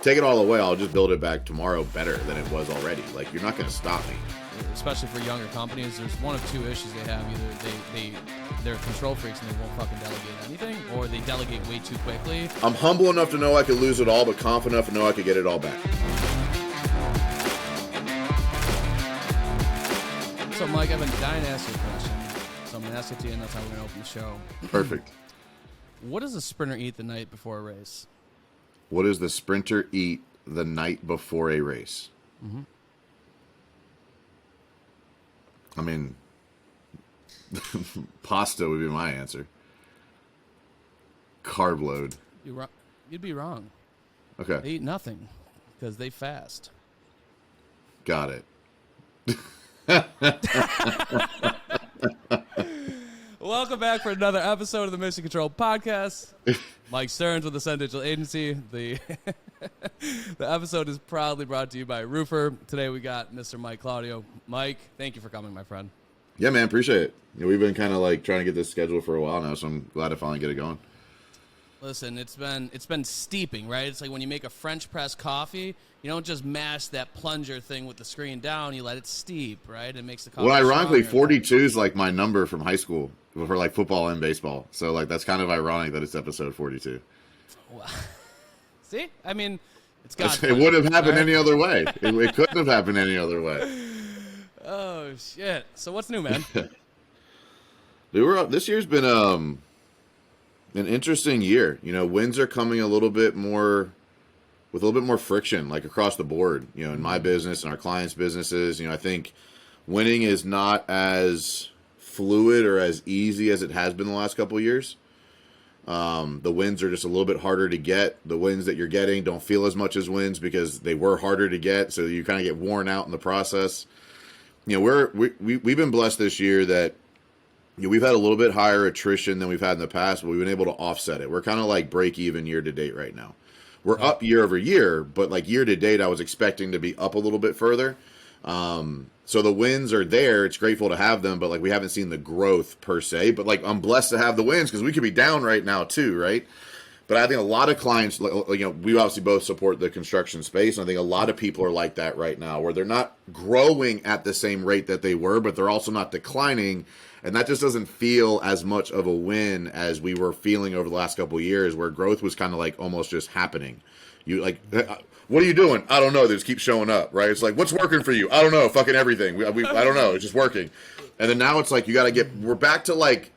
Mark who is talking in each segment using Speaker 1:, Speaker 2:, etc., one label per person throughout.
Speaker 1: take it all away, I'll just build it back tomorrow better than it was already. Like, you're not going to stop me.
Speaker 2: Especially for younger companies, there's one of two issues they have. Either they're control freaks and they won't fucking delegate anything, or they delegate way too quickly.
Speaker 1: I'm humble enough to know I could lose it all, but confident enough to know I could get it all back.
Speaker 2: So, Mike, I've been dying to ask you a question. So I'm going to ask it to you, and that's how we're going to open the show.
Speaker 1: Perfect.
Speaker 2: What does a sprinter eat the night before a race?
Speaker 1: What does the sprinter eat the night before a race?
Speaker 2: Mm-hmm.
Speaker 1: I mean, pasta would be my answer. Carb load.
Speaker 2: You'd be wrong.
Speaker 1: Okay.
Speaker 2: They eat nothing because they fast.
Speaker 1: Got it.
Speaker 2: Welcome back for another episode of the Mission Control Podcast. Mike Stearns with Ascend Digital Agency. The episode is proudly brought to you by Roofr. Today we got Mr. Mike Claudio. Mike, thank you for coming, my friend.
Speaker 1: Yeah, man, appreciate it. We've been kind of like trying to get this scheduled for a while now, so I'm glad to finally get it going.
Speaker 2: Listen, it's been steeping, right? It's like when you make a French press coffee, you don't just mash that plunger thing with the screen down. You let it steep, right? It makes the coffee.
Speaker 1: Well, ironically,
Speaker 2: stronger.
Speaker 1: 42 is like my number from high school for like football and baseball. So like that's kind of ironic that it's episode 42.
Speaker 2: Well, see, I mean, it's got.
Speaker 1: It would have happened any other way. It couldn't have happened any other way.
Speaker 2: Oh shit! So what's new, man?
Speaker 1: Dude, this year's been an interesting year. Wins are coming a little bit more with a little bit more friction, like across the board. In my business and our clients' businesses. I think winning is not as fluid or as easy as it has been the last couple of years. The wins are just a little bit harder to get. The wins that you're getting don't feel as much as wins because they were harder to get. So you kind of get worn out in the process. We've been blessed this year that we've had a little bit higher attrition than we've had in the past, but we've been able to offset it. We're kind of like break even year to date right now. We're up year over year, but like year to date, I was expecting to be up a little bit further. So the wins are there. It's grateful to have them, but like we haven't seen the growth per se. But like I'm blessed to have the wins because we could be down right now too, right? But I think a lot of clients, we obviously both support the construction space. And I think a lot of people are like that right now, where they're not growing at the same rate that they were, but they're also not declining. And that just doesn't feel as much of a win as we were feeling over the last couple of years, where growth was kind of like almost just happening. You like, what are you doing? I don't know. They just keep showing up, right? It's like, what's working for you? I don't know. Fucking everything. I don't know. It's just working. And then now it's like, we're back to like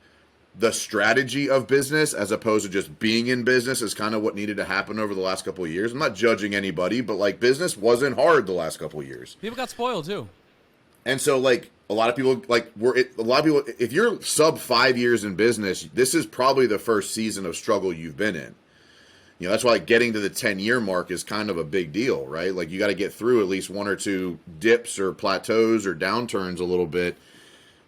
Speaker 1: the strategy of business as opposed to just being in business is kind of what needed to happen over the last couple of years. I'm not judging anybody, but like business wasn't hard the last couple of years.
Speaker 2: People got spoiled too.
Speaker 1: And so like a lot of people if you're sub 5 years in business, this is probably the first season of struggle you've been in. That's why like, getting to the 10-year mark is kind of a big deal, right? Like you got to get through at least one or two dips or plateaus or downturns a little bit.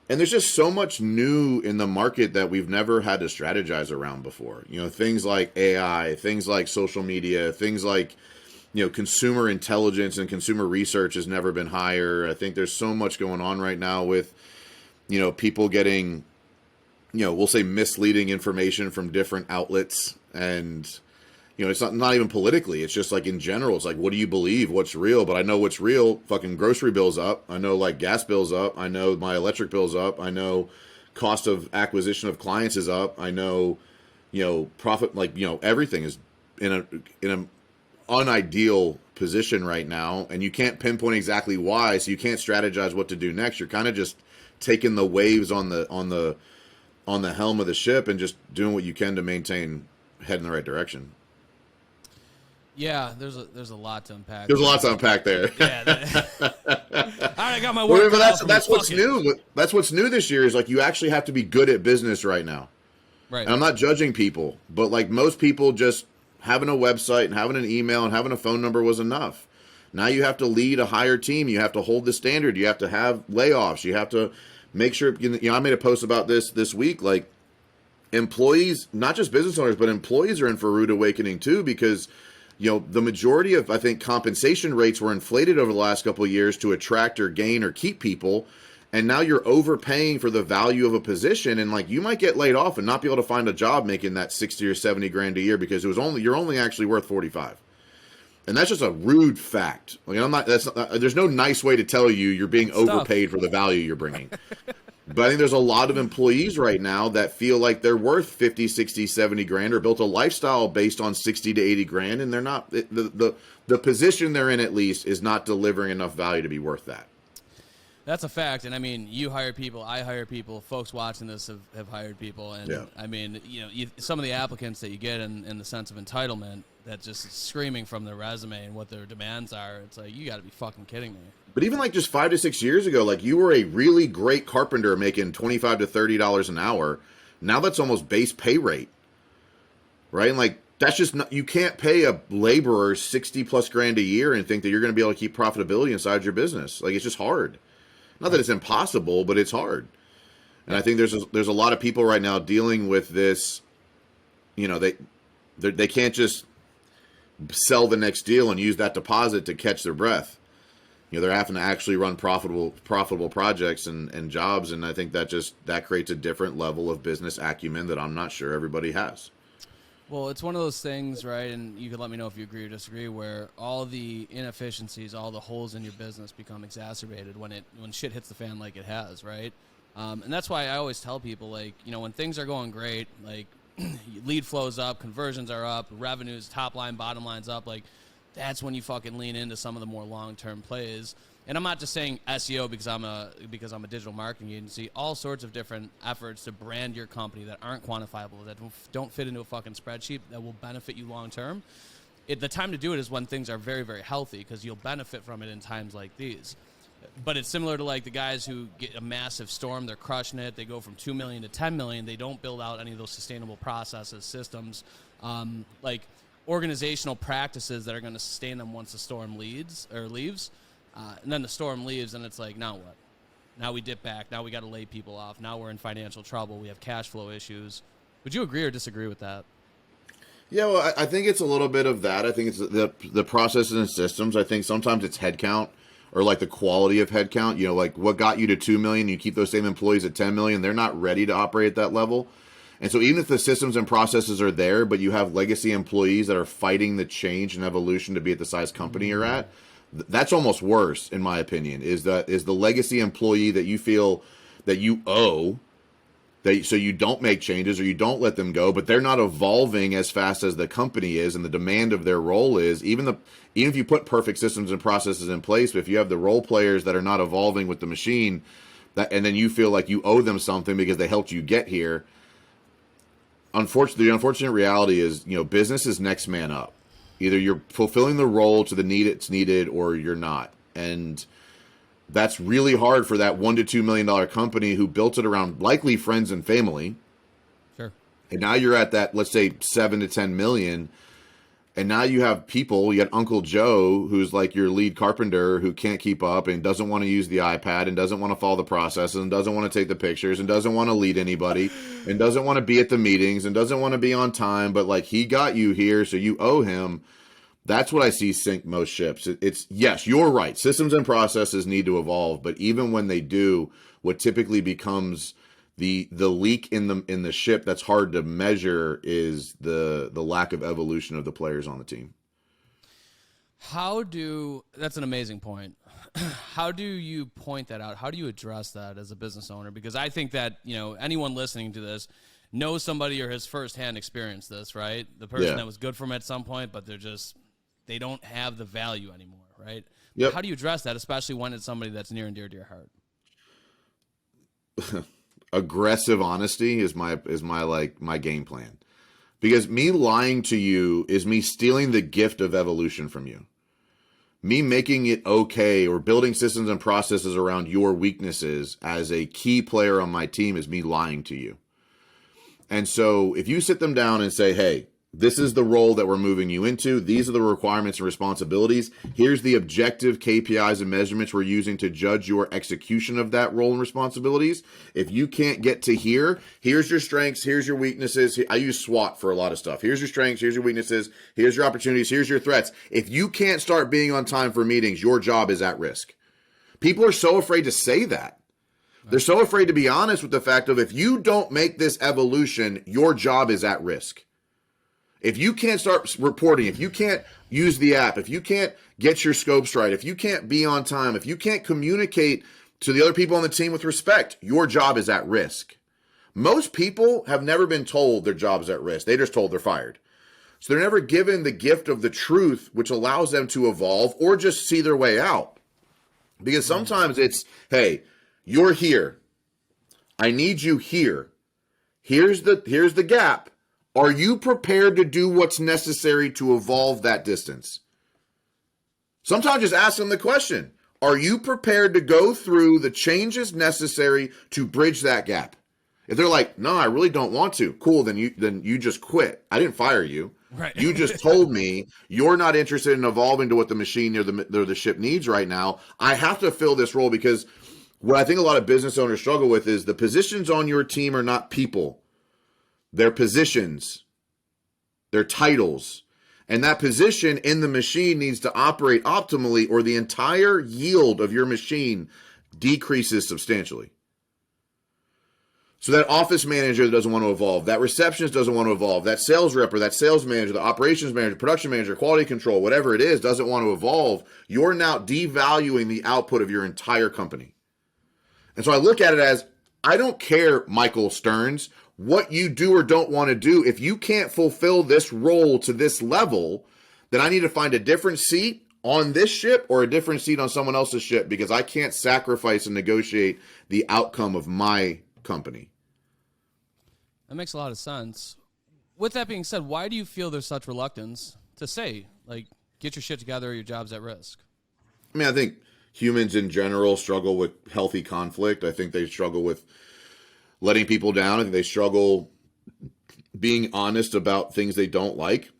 Speaker 1: And there's just so much new in the market that we've never had to strategize around before. Things like AI, things like social media, things like, consumer intelligence and consumer research has never been higher. I think there's so much going on right now with, people getting, we'll say misleading information from different outlets. And, it's not even politically. It's just like in general. It's like, what do you believe? What's real? But I know what's real. Fucking grocery bills up. I know like gas bills up. I know my electric bills up. I know cost of acquisition of clients is up. I know, profit, like, everything is in a unideal position right now. And you can't pinpoint exactly why. So you can't strategize what to do next. You're kind of just taking the waves on the helm of the ship and just doing what you can to maintain head in the right direction.
Speaker 2: Yeah, there's a lot to unpack.
Speaker 1: There's a lot to unpack there.
Speaker 2: Yeah. All right, I got my work.
Speaker 1: But that's what's new. That's what's new this year is like you actually have to be good at business right now.
Speaker 2: Right.
Speaker 1: And I'm not judging people, but like most people, just having a website and having an email and having a phone number was enough. Now you have to lead a higher team. You have to hold the standard. You have to have layoffs. You have to make sure. I made a post about this week. Like employees, not just business owners, but employees are in for a rude awakening too, because the majority of, I think, compensation rates were inflated over the last couple of years to attract or gain or keep people. And now you're overpaying for the value of a position. And like, you might get laid off and not be able to find a job making that 60 or 70 grand a year because you're only actually worth 45. And that's just a rude fact. Like, there's no nice way to tell you you're being overpaid for the value you're bringing. But I think there's a lot of employees right now that feel like they're worth 50, 60, 70 grand, or built a lifestyle based on 60 to 80 grand. And they're not, the position they're in, at least, is not delivering enough value to be worth that.
Speaker 2: That's a fact. And I mean, you hire people, I hire people, folks watching this have hired people. And
Speaker 1: Yeah.
Speaker 2: I mean, some of the applicants that you get in the sense of entitlement, that just screaming from their resume and what their demands are, it's like, you got to be fucking kidding me.
Speaker 1: But even like just 5 to 6 years ago, like you were a really great carpenter making $25 to $30 an hour. Now that's almost base pay rate, right? And like, that's just not, you can't pay a laborer 60 plus grand a year and think that you're going to be able to keep profitability inside your business. Like, it's just hard. Not that it's impossible, but it's hard. And I think there's a lot of people right now dealing with this. You know, they can't just sell the next deal and use that deposit to catch their breath. You know, they're having to actually run profitable projects and jobs, and I think that creates a different level of business acumen that I'm not sure everybody has.
Speaker 2: Well, it's one of those things, right, and you can let me know if you agree or disagree, where all the inefficiencies, all the holes in your business become exacerbated when shit hits the fan like it has, right? And that's why I always tell people, like, you know, when things are going great, like lead flow's up, conversions are up, revenues, top line, bottom line's up, like that's when you fucking lean into some of the more long-term plays. And I'm not just saying SEO because I'm a digital marketing agency. All sorts of different efforts to brand your company that aren't quantifiable, that don't fit into a fucking spreadsheet, that will benefit you long term. The time to do it is when things are very, very healthy, because you'll benefit from it in times like these. But it's similar to like the guys who get a massive storm, they're crushing it, they go from 2 million to 10 million, they don't build out any of those sustainable processes, systems, like organizational practices that are going to sustain them once the storm leaves. And then the storm leaves, and it's like, now what? Now we dip back. Now we got to lay people off. Now we're in financial trouble. We have cash flow issues. Would you agree or disagree with that?
Speaker 1: Yeah, well, I think it's a little bit of that. I think it's the processes and systems. I think sometimes it's headcount, or like the quality of headcount. You know, like what got you to 2 million, you keep those same employees at 10 million. They're not ready to operate at that level. And so even if the systems and processes are there, but you have legacy employees that are fighting the change and evolution to be at the size company you're at, that's almost worse, in my opinion, is the legacy employee that you feel that you owe, so you don't make changes or you don't let them go, but they're not evolving as fast as the company is and the demand of their role is. Even if you put perfect systems and processes in place, but if you have the role players that are not evolving with the machine, and then you feel like you owe them something because they helped you get here. Unfortunately, the unfortunate reality is, you know, business is next man up. Either you're fulfilling the role to the need it's needed, or you're not. And that's really hard for that $1 to $2 million company who built it around likely friends and family.
Speaker 2: Sure.
Speaker 1: And now you're at that, let's say 7 to 10 million. And now you have people, you got Uncle Joe, who's like your lead carpenter, who can't keep up and doesn't want to use the iPad and doesn't want to follow the processes and doesn't want to take the pictures and doesn't want to lead anybody and doesn't want to be at the meetings and doesn't want to be on time. But like, he got you here, so you owe him. That's what I see sink most ships. It's yes, you're right. Systems and processes need to evolve, but even when they do, what typically becomes the leak in the ship that's hard to measure is the lack of evolution of the players on the team.
Speaker 2: That's an amazing point. How do you point that out? How do you address that as a business owner? Because I think that, you know, anyone listening to this knows somebody or has firsthand experienced this, right? The person that was good for them at some point, but they don't have the value anymore, right?
Speaker 1: Yep.
Speaker 2: How do you address that, especially when it's somebody that's near and dear to your heart?
Speaker 1: Aggressive honesty is my game plan, because me lying to you is me stealing the gift of evolution from you. Me making it okay or building systems and processes around your weaknesses as a key player on my team is me lying to you. And so if you sit them down and say, hey, this is the role that we're moving you into. These are the requirements and responsibilities. Here's the objective KPIs and measurements we're using to judge your execution of that role and responsibilities. If you can't get to here, here's your strengths, here's your weaknesses. I use SWOT for a lot of stuff. Here's your strengths, here's your weaknesses, here's your opportunities, here's your threats. If you can't start being on time for meetings, your job is at risk. People are so afraid to say that. They're so afraid to be honest with the fact of, if you don't make this evolution, your job is at risk. If you can't start reporting, if you can't use the app, if you can't get your scopes right, if you can't be on time, if you can't communicate to the other people on the team with respect, your job is at risk. Most people have never been told their job is at risk. They're just told they're fired. So they're never given the gift of the truth, which allows them to evolve or just see their way out. Because sometimes it's, hey, you're here. I need you here. Here's the gap. Are you prepared to do what's necessary to evolve that distance? Sometimes just ask them the question. Are you prepared to go through the changes necessary to bridge that gap? If they're like, no, I really don't want to. Cool, then you just quit. I didn't fire you.
Speaker 2: Right.
Speaker 1: You just told me you're not interested in evolving to what the machine or the ship needs right now. I have to fill this role because what I think a lot of business owners struggle with is the positions on your team are not people. They're positions. They're titles. And that position in the machine needs to operate optimally or the entire yield of your machine decreases substantially. So that office manager doesn't want to evolve, that receptionist doesn't want to evolve, that sales rep or that sales manager, the operations manager, production manager, quality control, whatever it is, doesn't want to evolve, you're now devaluing the output of your entire company. And so I look at it as, I don't care, Michael Stearns, what you do or don't want to do. If you can't fulfill this role to this level, then I need to find a different seat on this ship or a different seat on someone else's ship because I can't sacrifice and negotiate the outcome of my company.
Speaker 2: That makes a lot of sense. With that being said, why do you feel there's such reluctance to say, like, get your shit together or your job's at risk?
Speaker 1: I mean, I think humans in general struggle with healthy conflict. I think they struggle with letting people down. I think they struggle being honest about things they don't like.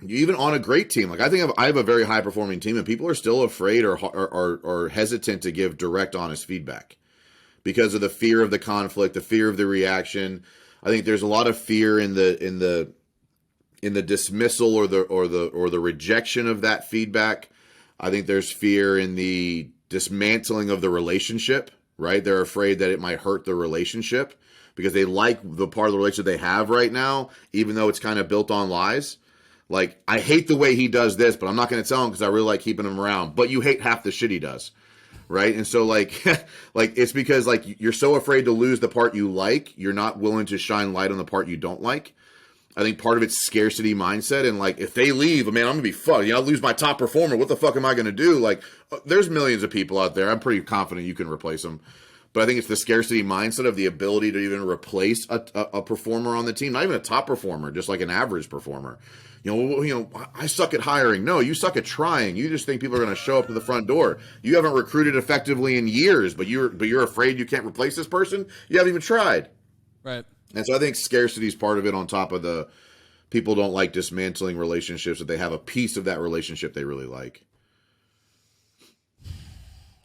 Speaker 1: Even on a great team, like I have a very high performing team, and people are still afraid or hesitant to give direct, honest feedback because of the fear of the conflict, the fear of the reaction. I think there's a lot of fear in the dismissal or the rejection of that feedback. I think there's fear in the dismantling of the relationship, right? They're afraid that it might hurt the relationship because they like the part of the relationship they have right now, even though it's kind of built on lies. Like, I hate the way he does this, but I'm not going to tell him because I really like keeping him around. But you hate half the shit he does, right? And so, like, like it's because, like, you're so afraid to lose the part you like, you're not willing to shine light on the part you don't like. I think part of it's scarcity mindset. And, like, if they leave, man, I'm going to be fucked. You know, I'll lose my top performer. What the fuck am I going to do? Like, there's millions of people out there. I'm pretty confident you can replace them. But I think it's the scarcity mindset of the ability to even replace a performer on the team, not even a top performer, just like an average performer. You know, I suck at hiring. No, you suck at trying. You just think people are going to show up to the front door. You haven't recruited effectively in years, but you're afraid you can't replace this person. You haven't even tried.
Speaker 2: Right.
Speaker 1: And so I think scarcity is part of it, on top of the people don't like dismantling relationships, that they have a piece of that relationship they really like.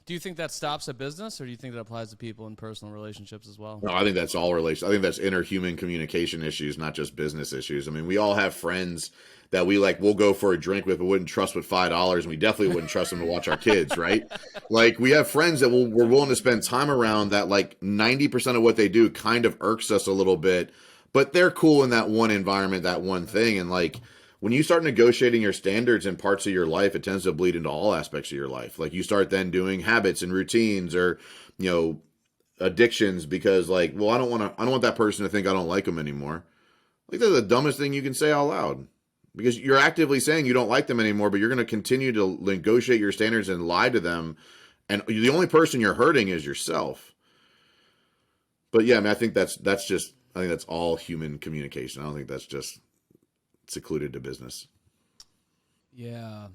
Speaker 2: Do you think that stops at business, or do you think that applies to people in personal relationships as well?
Speaker 1: No, I think that's all relations. I think that's interhuman communication issues, not just business issues. I mean, we all have friends that we'll go for a drink with, but wouldn't trust with $5, and we definitely wouldn't trust them to watch our kids, right? Like, we have friends that we're willing to spend time around that, like, 90% of what they do kind of irks us a little bit, but they're cool in that one environment, that one thing. And, like, when you start negotiating your standards in parts of your life, it tends to bleed into all aspects of your life. Like, you start then doing habits and routines, or, you know, addictions, because, like, well, I don't want that person to think I don't like them anymore. Like, that's the dumbest thing you can say out loud, because you're actively saying you don't like them anymore, but you're going to continue to negotiate your standards and lie to them. And the only person you're hurting is yourself. But yeah, I mean, I think that's all human communication. I don't think that's just secluded to business.
Speaker 2: Yeah.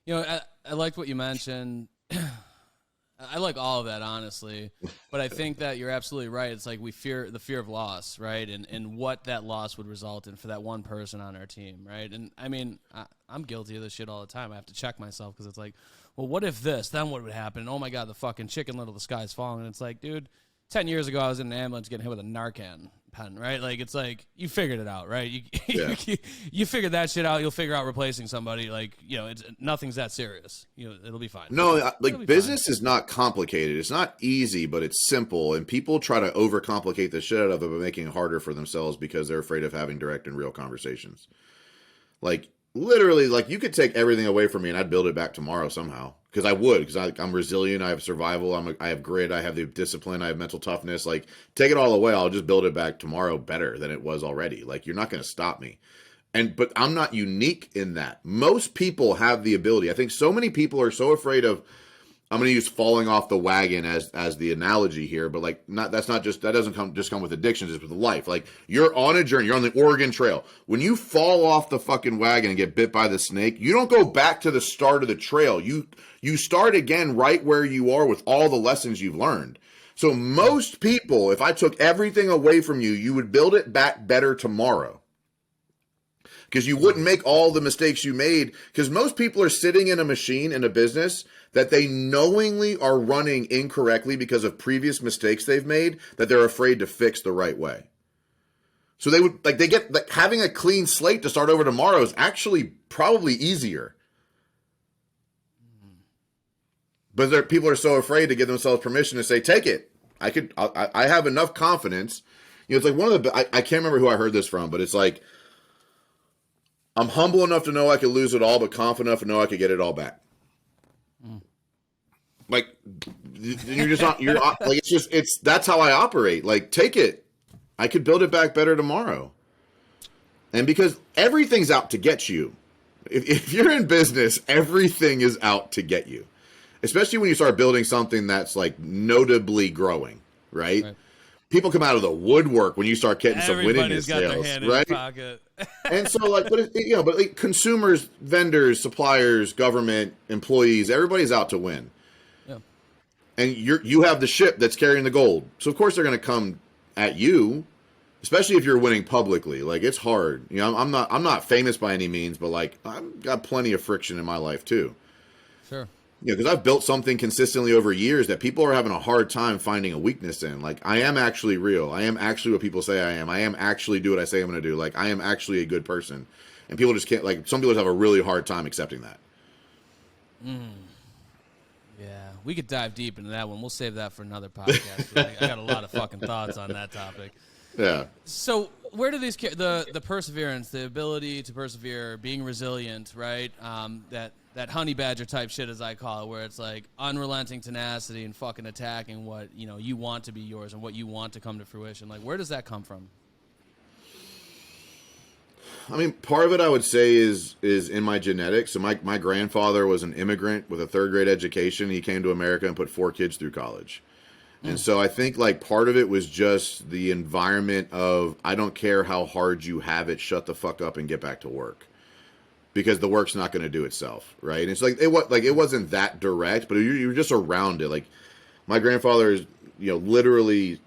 Speaker 2: You know, I liked what you mentioned. I like all of that, honestly, but I think that you're absolutely right. It's like we fear the fear of loss, right? And what that loss would result in for that one person on our team, right? And I mean, I'm guilty of this shit all the time. I have to check myself, because it's like, well, what if this? Then what would happen? Oh my God, the fucking Chicken Little, the sky's falling. And it's like, dude, 10 years ago I was in an ambulance getting hit with a Narcan pen, right? Like, it's like, you figured it out, right? You figured that shit out. You'll figure out replacing somebody. Like, you know, nothing's that serious. You know, it'll be fine.
Speaker 1: No, like, business is not complicated. It's not easy, but it's simple. And people try to overcomplicate the shit out of it by making it harder for themselves because they're afraid of having direct and real conversations. Like literally, like you could take everything away from me and I'd build it back tomorrow somehow. Because I would, because I'm resilient, I have survival, I have grit, I have the discipline, I have mental toughness. Like, take it all away, I'll just build it back tomorrow better than it was already. Like, you're not going to stop me. But I'm not unique in that. Most people have the ability. I think so many people are so afraid of, I'm going to use falling off the wagon as the analogy here, but like that doesn't come with addictions, it's with life. Like you're on a journey, you're on the Oregon Trail. When you fall off the fucking wagon and get bit by the snake, you don't go back to the start of the trail. You start again right where you are with all the lessons you've learned. So most people, if I took everything away from you, you would build it back better tomorrow. Because you wouldn't make all the mistakes you made. Because most people are sitting in a machine in a business that they knowingly are running incorrectly because of previous mistakes they've made that they're afraid to fix the right way. So having a clean slate to start over tomorrow is actually probably easier. But people are so afraid to give themselves permission to say, take it. I have enough confidence. It's like I can't remember who I heard this from, but it's like, I'm humble enough to know I could lose it all, but confident enough to know I could get it all back. Like, you're just not, like, that's how I operate. Like, take it. I could build it back better tomorrow. And because everything's out to get you. If you're in business, everything is out to get you. Especially when you start building something that's like notably growing, right? People come out of the woodwork when you start getting some winning in sales,
Speaker 2: their hand
Speaker 1: right?
Speaker 2: in their pocket.
Speaker 1: And so, like, but like consumers, vendors, suppliers, government, employees, everybody's out to win. Yeah. And you have the ship that's carrying the gold, so of course they're going to come at you, especially if you're winning publicly. Like, it's hard. I'm not famous by any means, but like I've got plenty of friction in my life too. Sure. Because I've built something consistently over years that people are having a hard time finding a weakness in. Like, I am actually real. I am actually what people say I am. I am actually do what I say I'm going to do. Like, I am actually a good person. And people just can't, like, some people just have a really hard time accepting that.
Speaker 2: Yeah, we could dive deep into that one. We'll save that for another podcast. I got a lot of fucking thoughts on that topic.
Speaker 1: Yeah.
Speaker 2: So where do these, the perseverance, the ability to persevere, being resilient, right? That honey badger type shit, as I call it, where it's like unrelenting tenacity and fucking attacking what, you want to be yours and what you want to come to fruition. Like, where does that come from?
Speaker 1: I mean, part of it I would say is in my genetics. So my grandfather was an immigrant with a third grade education. He came to America and put 4 kids through college. And so I think like part of it was just the environment of, I don't care how hard you have it, shut the fuck up and get back to work. Because the work's not going to do itself, right? And it's like it wasn't that direct, but you were just around it. Like, my grandfather is, literally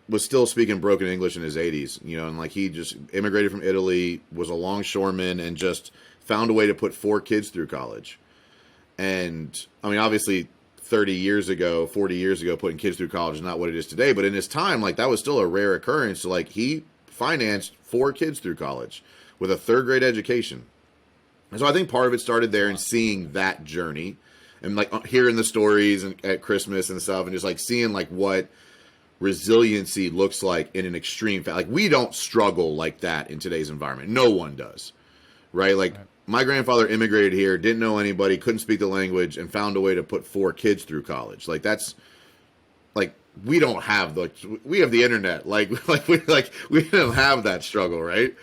Speaker 1: was still speaking broken English in his 80s, and like he just immigrated from Italy, was a longshoreman, and just found a way to put 4 kids through college. And I mean, obviously 30 years ago, 40 years ago, putting kids through college is not what it is today, but in his time, like, that was still a rare occurrence. So like, he financed 4 kids through college with a 3rd grade education. And so I think part of it started there and seeing that journey and like hearing the stories at Christmas and stuff, and just like seeing like what resiliency looks like in an extreme like, we don't struggle like that in today's environment. No one does, right? Like, my grandfather immigrated here, didn't know anybody, couldn't speak the language, and found a way to put 4 kids through college. Like, that's like, we don't have we have the internet. Like we don't have that struggle, right?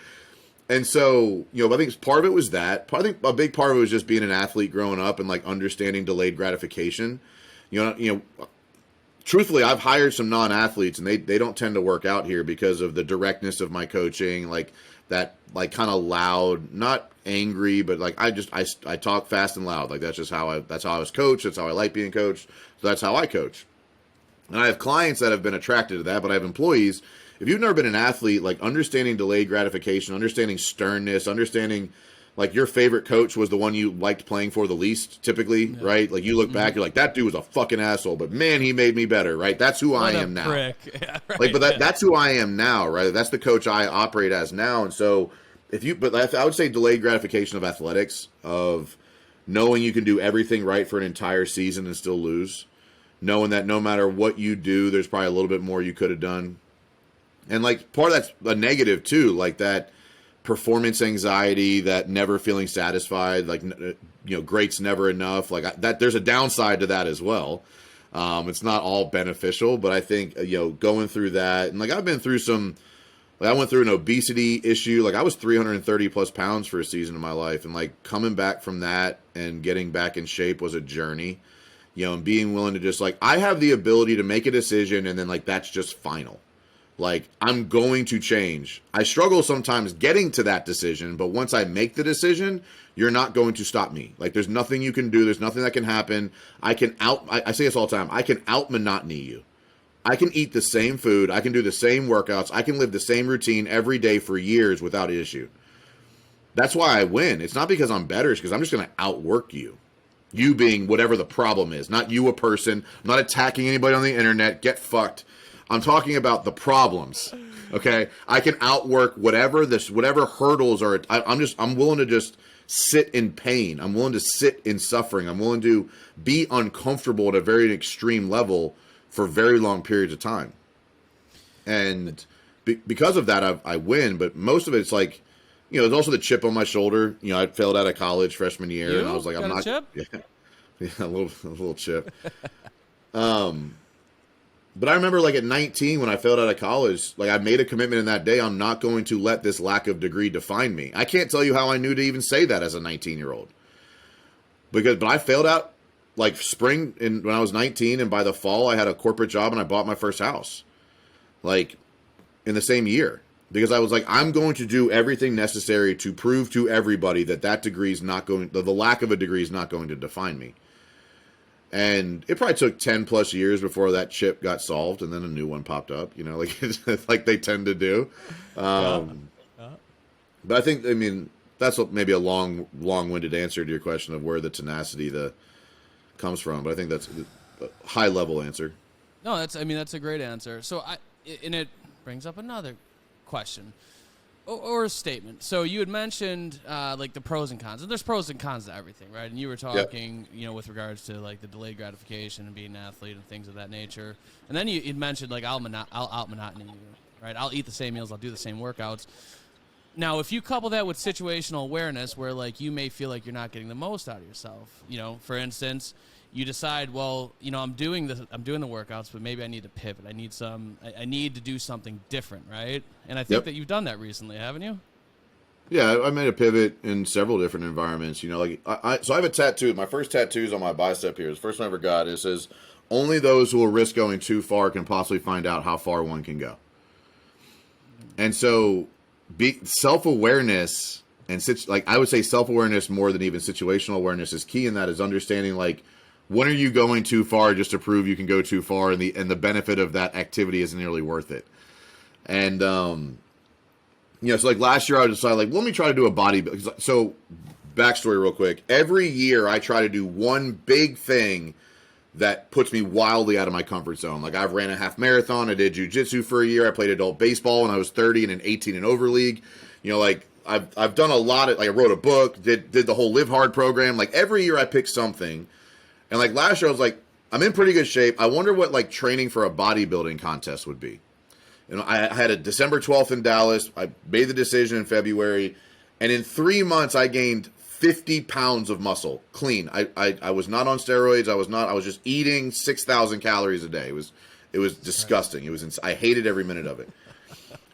Speaker 1: And so, I think part of it was that. I think a big part of it was just being an athlete growing up and like understanding delayed gratification. Truthfully, I've hired some non-athletes and they don't tend to work out here because of the directness of my coaching, like that, like kind of loud, not angry, but like I talk fast and loud. Like, that's how I was coached. That's how I like being coached. So that's how I coach. And I have clients that have been attracted to that, but I have employees. If you've never been an athlete, like understanding delayed gratification, understanding sternness, understanding like your favorite coach was the one you liked playing for the least, typically, right? Like, you look back, you're like, that dude was a fucking asshole, but man, he made me better, right? That's who I am now.
Speaker 2: Yeah, right,
Speaker 1: like, but that's who I am now, right? That's the coach I operate as now. And so but I would say delayed gratification of athletics, of knowing you can do everything right for an entire season and still lose, knowing that no matter what you do, there's probably a little bit more you could have done. And like, part of that's a negative too, like that performance anxiety, that never feeling satisfied, like, great's never enough. Like that, there's a downside to that as well. It's not all beneficial, but I think, going through that, and like I've been through some, like I went through an obesity issue. Like I was 330 plus pounds for a season of my life. And like coming back from that and getting back in shape was a journey, and being willing to just like, I have the ability to make a decision and then like, that's just final. Like I'm going to change. I struggle sometimes getting to that decision, but once I make the decision, you're not going to stop me. Like there's nothing you can do. There's nothing that can happen. I say this all the time. I can out monotony you. I can eat the same food. I can do the same workouts. I can live the same routine every day for years without issue. That's why I win. It's not because I'm better. It's because I'm just going to outwork you. You being whatever the problem is. Not you a person. I'm not attacking anybody on the internet. Get fucked. I'm talking about the problems. Okay? I can outwork whatever hurdles are. I'm willing to just sit in pain. I'm willing to sit in suffering. I'm willing to be uncomfortable at a very extreme level for very long periods of time. And because of that, I win. But most of it's like, there's also the chip on my shoulder. I failed out of college freshman year, and I was like, I'm not.
Speaker 2: Chip?
Speaker 1: Yeah, a little chip. But I remember like at 19 when I failed out of college, like I made a commitment in that day. I'm not going to let this lack of degree define me. I can't tell you how I knew to even say that as a 19-year-old. But I failed out like spring when I was 19, and by the fall I had a corporate job and I bought my first house. Like in the same year. Because I was like, I'm going to do everything necessary to prove to everybody that degree is not going, the lack of a degree is not going to define me. And it probably took 10 plus years before that chip got solved, and then a new one popped up, like they tend to do. But I think, that's maybe a long-winded answer to your question of where the tenacity comes from. But I think that's a high-level answer.
Speaker 2: No, that's a great answer. So and it brings up another question or a statement. So you had mentioned like the pros and cons. And there's pros and cons to everything, right? And you were talking, with regards to like the delayed gratification and being an athlete and things of that nature. And then you'd mentioned like I'll out monotony you, right? I'll eat the same meals, I'll do the same workouts. Now, if you couple that with situational awareness, where like you may feel like you're not getting the most out of yourself, for instance, you decide, well, I'm doing the workouts, but maybe I need to pivot. I need to do something different, right? And I think that you've done that recently, haven't you?
Speaker 1: Yeah, I made a pivot in several different environments. So I have a tattoo. My first tattoo is on my bicep here. It's the first one I ever got. It says, "Only those who will risk going too far can possibly find out how far one can go." And so, self-awareness and I would say self-awareness more than even situational awareness is key in that, is understanding like, when are you going too far just to prove you can go too far, and the benefit of that activity isn't nearly worth it. And so like last year I decided like, let me try to do a bodybuilding. So backstory real quick. Every year I try to do one big thing that puts me wildly out of my comfort zone. Like I've ran a half marathon, I did jiu-jitsu for a year, I played adult baseball when I was 30 in an 18 and over league. Like I've done a lot of, like I wrote a book, did the whole Live Hard program. Like every year I pick something. And like last year, I was like, I'm in pretty good shape. I wonder what like training for a bodybuilding contest would be. I had a December 12th in Dallas. I made the decision in February. And in 3 months, I gained 50 pounds of muscle clean. I was not on steroids. I was just eating 6,000 calories a day. It was disgusting. I hated every minute of it.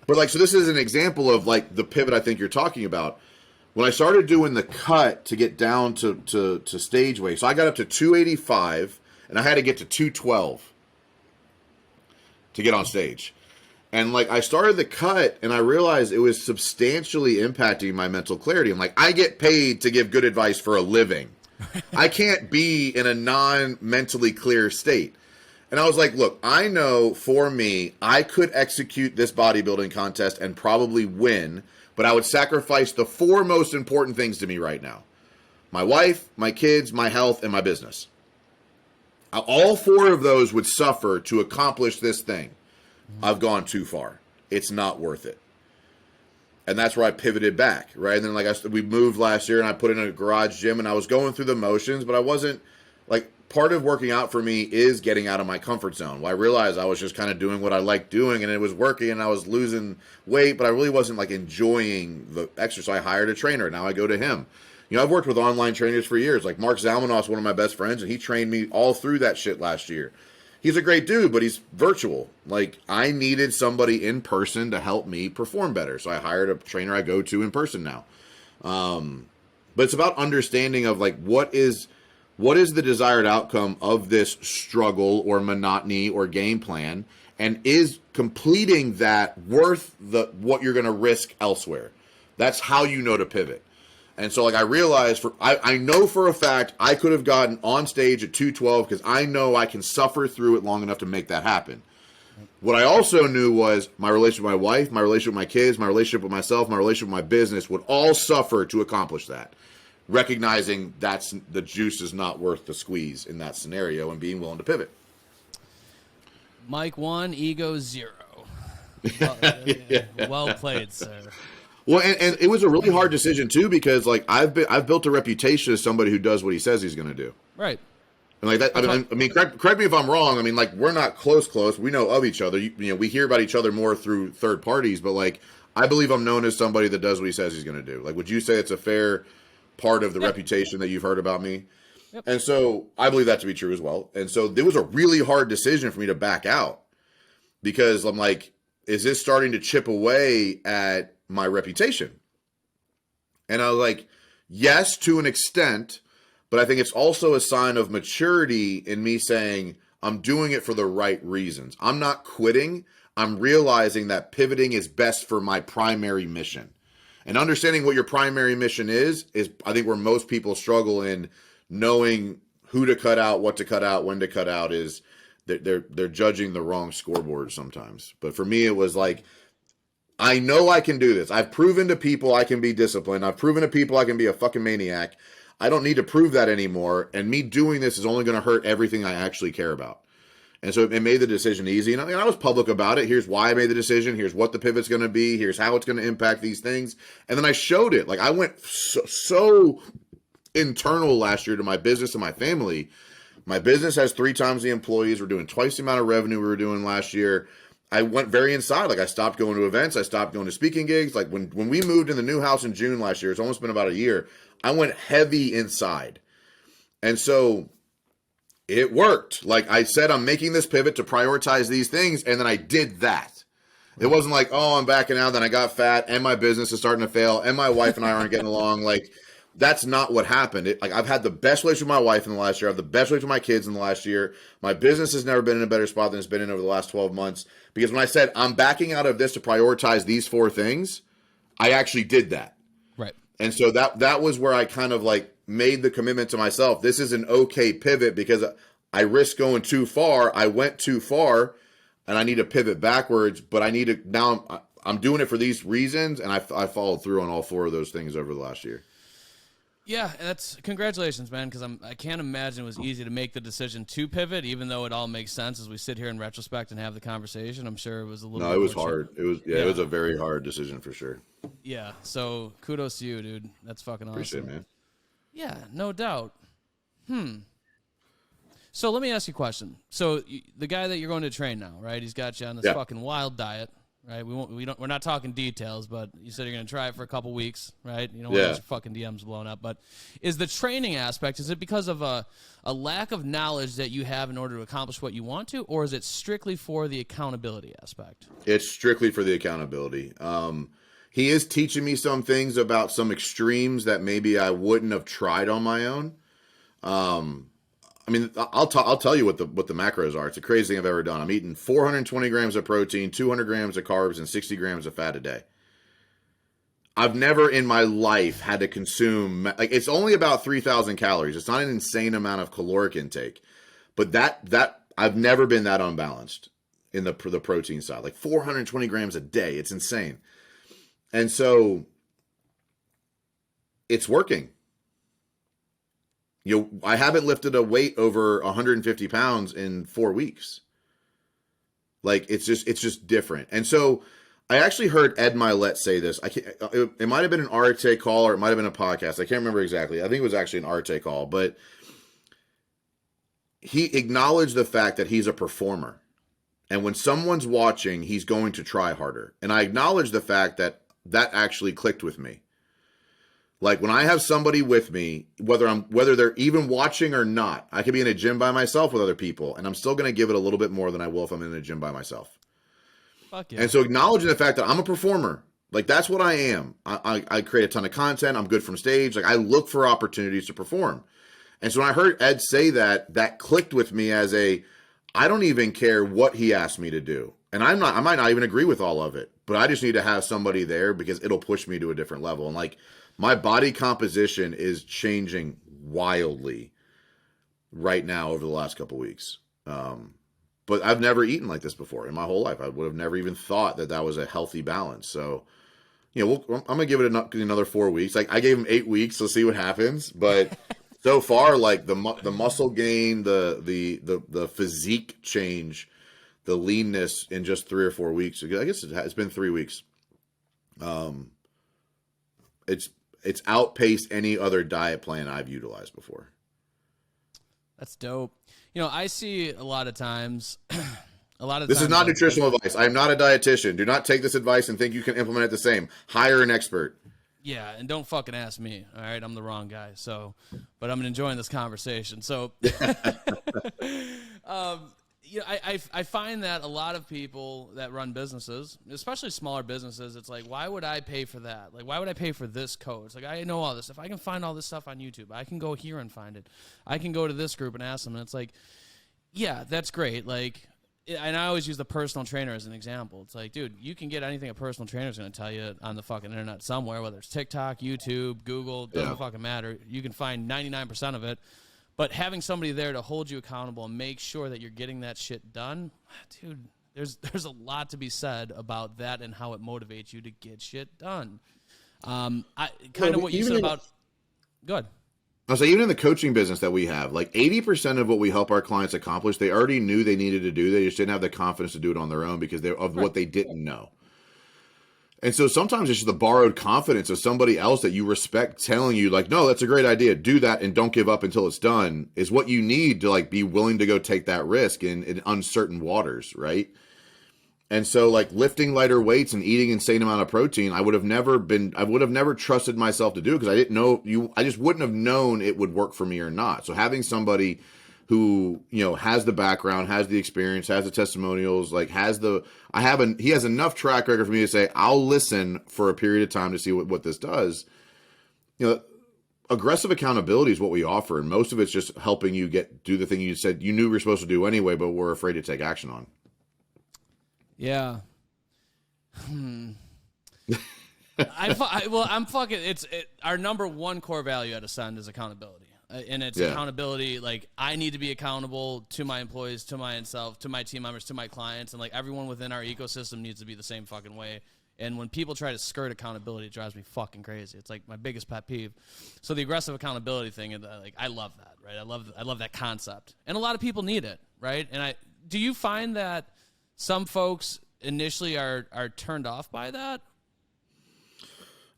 Speaker 1: But like, so this is an example of like the pivot I think you're talking about. When I started doing the cut to get down to stage weight, so I got up to 285, and I had to get to 212 to get on stage. And like I started the cut, and I realized it was substantially impacting my mental clarity. I'm like, I get paid to give good advice for a living. I can't be in a non-mentally clear state. And I was like, look, I know for me, I could execute this bodybuilding contest and probably win, but I would sacrifice the 4 most important things to me right now: my wife, my kids, my health, and my business. All 4 of those would suffer to accomplish this thing. I've gone too far. It's not worth it. And that's where I pivoted back, right? And then we moved last year, and I put in a garage gym, and I was going through the motions, but I wasn't like part of working out for me is getting out of my comfort zone. Well, I realized I was just kind of doing what I liked doing, and it was working, and I was losing weight, but I really wasn't like enjoying the exercise. So I hired a trainer. Now I go to him. You know, I've worked with online trainers for years. Like Mark Zalmanov's one of my best friends, and he trained me all through that shit last year. He's a great dude, but he's virtual. Like, I needed somebody in person to help me perform better. So I hired a trainer I go to in person now. But it's about understanding of like, what is the desired outcome of this struggle or monotony or game plan? And is completing that worth what you're going to risk elsewhere? That's how you know to pivot. And so, like, I realized I know for a fact I could have gotten on stage at 212 because I know I can suffer through it long enough to make that happen. What I also knew was my relationship with my wife, my relationship with my kids, my relationship with myself, my relationship with my business would all suffer to accomplish that. Recognizing that's the juice is not worth the squeeze in that scenario and being willing to pivot.
Speaker 2: Mike 1, ego 0. Well, well played, sir.
Speaker 1: Well, and it was a really hard decision too because like I've built a reputation as somebody who does what he says he's going to do.
Speaker 2: Right.
Speaker 1: And like that, I mean, correct me if I'm wrong. I mean, like we're not close. We know of each other. You know, we hear about each other more through third parties. But like, I believe I'm known as somebody that does what he says he's going to do. Like, would you say it's a fair part of the reputation that you've heard about me?
Speaker 2: Yep.
Speaker 1: And so I believe that to be true as well. And so it was a really hard decision for me to back out because I'm like, is this starting to chip away at my reputation? And I was like, yes, to an extent, but I think it's also a sign of maturity in me saying I'm doing it for the right reasons. I'm not quitting. I'm realizing that pivoting is best for my primary mission. And understanding what your primary mission is I think where most people struggle in knowing who to cut out, what to cut out, when to cut out is they're judging the wrong scoreboard sometimes. But for me, it was like, I know I can do this. I've proven to people I can be disciplined. I've proven to people I can be a fucking maniac. I don't need to prove that anymore. And me doing this is only going to hurt everything I actually care about. And so it made the decision easy. And I was public about it. Here's why I made the decision. Here's what the pivot's going to be. Here's how it's going to impact these things. And then I showed it. Like I went so internal last year to my business and my family. My business has 3 times the employees. We're doing twice the amount of revenue we were doing last year. I went very inside. Like I stopped going to events. I stopped going to speaking gigs. Like when we moved in the new house in June last year, it's almost been about a year. I went heavy inside. And so it worked. Like I said, I'm making this pivot to prioritize these things. And then I did that. It wasn't like, oh, I'm backing out. Then I got fat and my business is starting to fail and my wife and I aren't getting along. Like that's not what happened. Like I've had the best relationship with my wife in the last year. I have the best relationship with my kids in the last year. My business has never been in a better spot than it's been in over the last 12 months. Because when I said I'm backing out of this to prioritize these 4 things, I actually did that.
Speaker 2: Right.
Speaker 1: And so that was where I kind of like made the commitment to myself. This is an okay pivot because I risked going too far. I went too far and I need to pivot backwards, but I need to now I'm doing it for these reasons. And I followed through on all 4 of those things over the last year.
Speaker 2: Yeah, that's congratulations, man, because I can't imagine it was easy to make the decision to pivot, even though it all makes sense as we sit here in retrospect and have the conversation. I'm sure it was a little. No,
Speaker 1: it was hard. It was a very hard decision for sure.
Speaker 2: Yeah, so kudos to you, dude. That's fucking awesome.
Speaker 1: Appreciate it, man.
Speaker 2: Yeah, no doubt. So let me ask you a question. So the guy that you're going to train now, right? He's got you on this fucking wild diet. Right, we're not talking details, but you said you're going to try it for a couple weeks, right? You don't want your fucking DMs blown up. But is the training aspect, is it because of a lack of knowledge that you have in order to accomplish what you want to, or is it strictly for the accountability aspect? It's
Speaker 1: strictly for the accountability. He is teaching me some things about some extremes that maybe I wouldn't have tried on my own. I mean, I'll tell you what the macros are. It's the craziest thing I've ever done. I'm eating 420 grams of protein, 200 grams of carbs, and 60 grams of fat a day. I've never in my life had to consume, like, it's only about 3,000 calories. It's not an insane amount of caloric intake, but that I've never been that unbalanced in the protein side. Like 420 grams a day. It's insane. And so it's working. You know, I haven't lifted a weight over 150 pounds in 4 weeks. Like it's just different. And so I actually heard Ed Milet say this. It might have been an Arte call or it might have been a podcast. I can't remember exactly. I think it was actually an Arte call, but he acknowledged the fact that he's a performer. And when someone's watching, he's going to try harder. And I acknowledge the fact that that actually clicked with me. Like when I have somebody with me, whether they're even watching or not, I could be in a gym by myself with other people, and I'm still going to give it a little bit more than I will if I'm in a gym by myself.
Speaker 2: Fuck yeah.
Speaker 1: And so acknowledging the fact that I'm a performer, like that's what I am. I create a ton of content. I'm good from stage. Like I look for opportunities to perform. And so when I heard Ed say that, that clicked with me as I don't even care what he asked me to do. And I might not even agree with all of it, but I just need to have somebody there because it'll push me to a different level. And like my body composition is changing wildly right now over the last couple of weeks. But I've never eaten like this before in my whole life. I would have never even thought that was a healthy balance. So, I'm going to give it another 4 weeks. Like I gave him 8 weeks. So see what happens. But so far, like the muscle gain, the physique change, the leanness in just 3 or 4 weeks. I guess it's been 3 weeks. It's outpaced any other diet plan I've utilized before.
Speaker 2: That's dope. I see a lot of times.
Speaker 1: This is not nutritional advice. I am not a dietitian. Do not take this advice and think you can implement it the same. Hire an expert.
Speaker 2: Yeah, and don't fucking ask me. All right, I'm the wrong guy. So, but I'm enjoying this conversation. So, I find that a lot of people that run businesses, especially smaller businesses, it's like, why would I pay for that? Like, why would I pay for this coach? Like, I know all this stuff. I can find all this stuff on YouTube. I can go here and find it. I can go to this group and ask them. And it's like, yeah, that's great. Like, and I always use the personal trainer as an example. It's like, dude, you can get anything a personal trainer is going to tell you on the fucking internet somewhere, whether it's TikTok, YouTube, Google, doesn't fucking matter. You can find 99% of it. But having somebody there to hold you accountable and make sure that you're getting that shit done, dude, there's a lot to be said about that and how it motivates you to get shit done. What you said about – good.
Speaker 1: I'll say even in the coaching business that we have, like 80% of what we help our clients accomplish, they already knew they needed to do. They just didn't have the confidence to do it on their own because of what they didn't know. And so sometimes it's just the borrowed confidence of somebody else that you respect telling you like, no, that's a great idea. Do that and don't give up until it's done is what you need to like be willing to go take that risk in uncertain waters, right? And so like lifting lighter weights and eating insane amount of protein, I would have never trusted myself to do because I didn't know I just wouldn't have known it would work for me or not. So having somebody who, has the background, has the experience, has the testimonials, like he has enough track record for me to say, I'll listen for a period of time to see what this does. Aggressive accountability is what we offer. And most of it's just helping you do the thing you said you knew we were supposed to do anyway, but were afraid to take action on.
Speaker 2: Yeah. I'm fucking. Our number one core value at Ascend is accountability, and it's accountability. Like I need to be accountable to my employees, to myself, to my team members, to my clients, and like everyone within our ecosystem needs to be the same fucking way. And when people try to skirt accountability, it drives me fucking crazy. It's like my biggest pet peeve. So the aggressive accountability thing, and like I love that, right? I love that concept, and a lot of people need it, right? And do you find that some folks initially are turned off by that?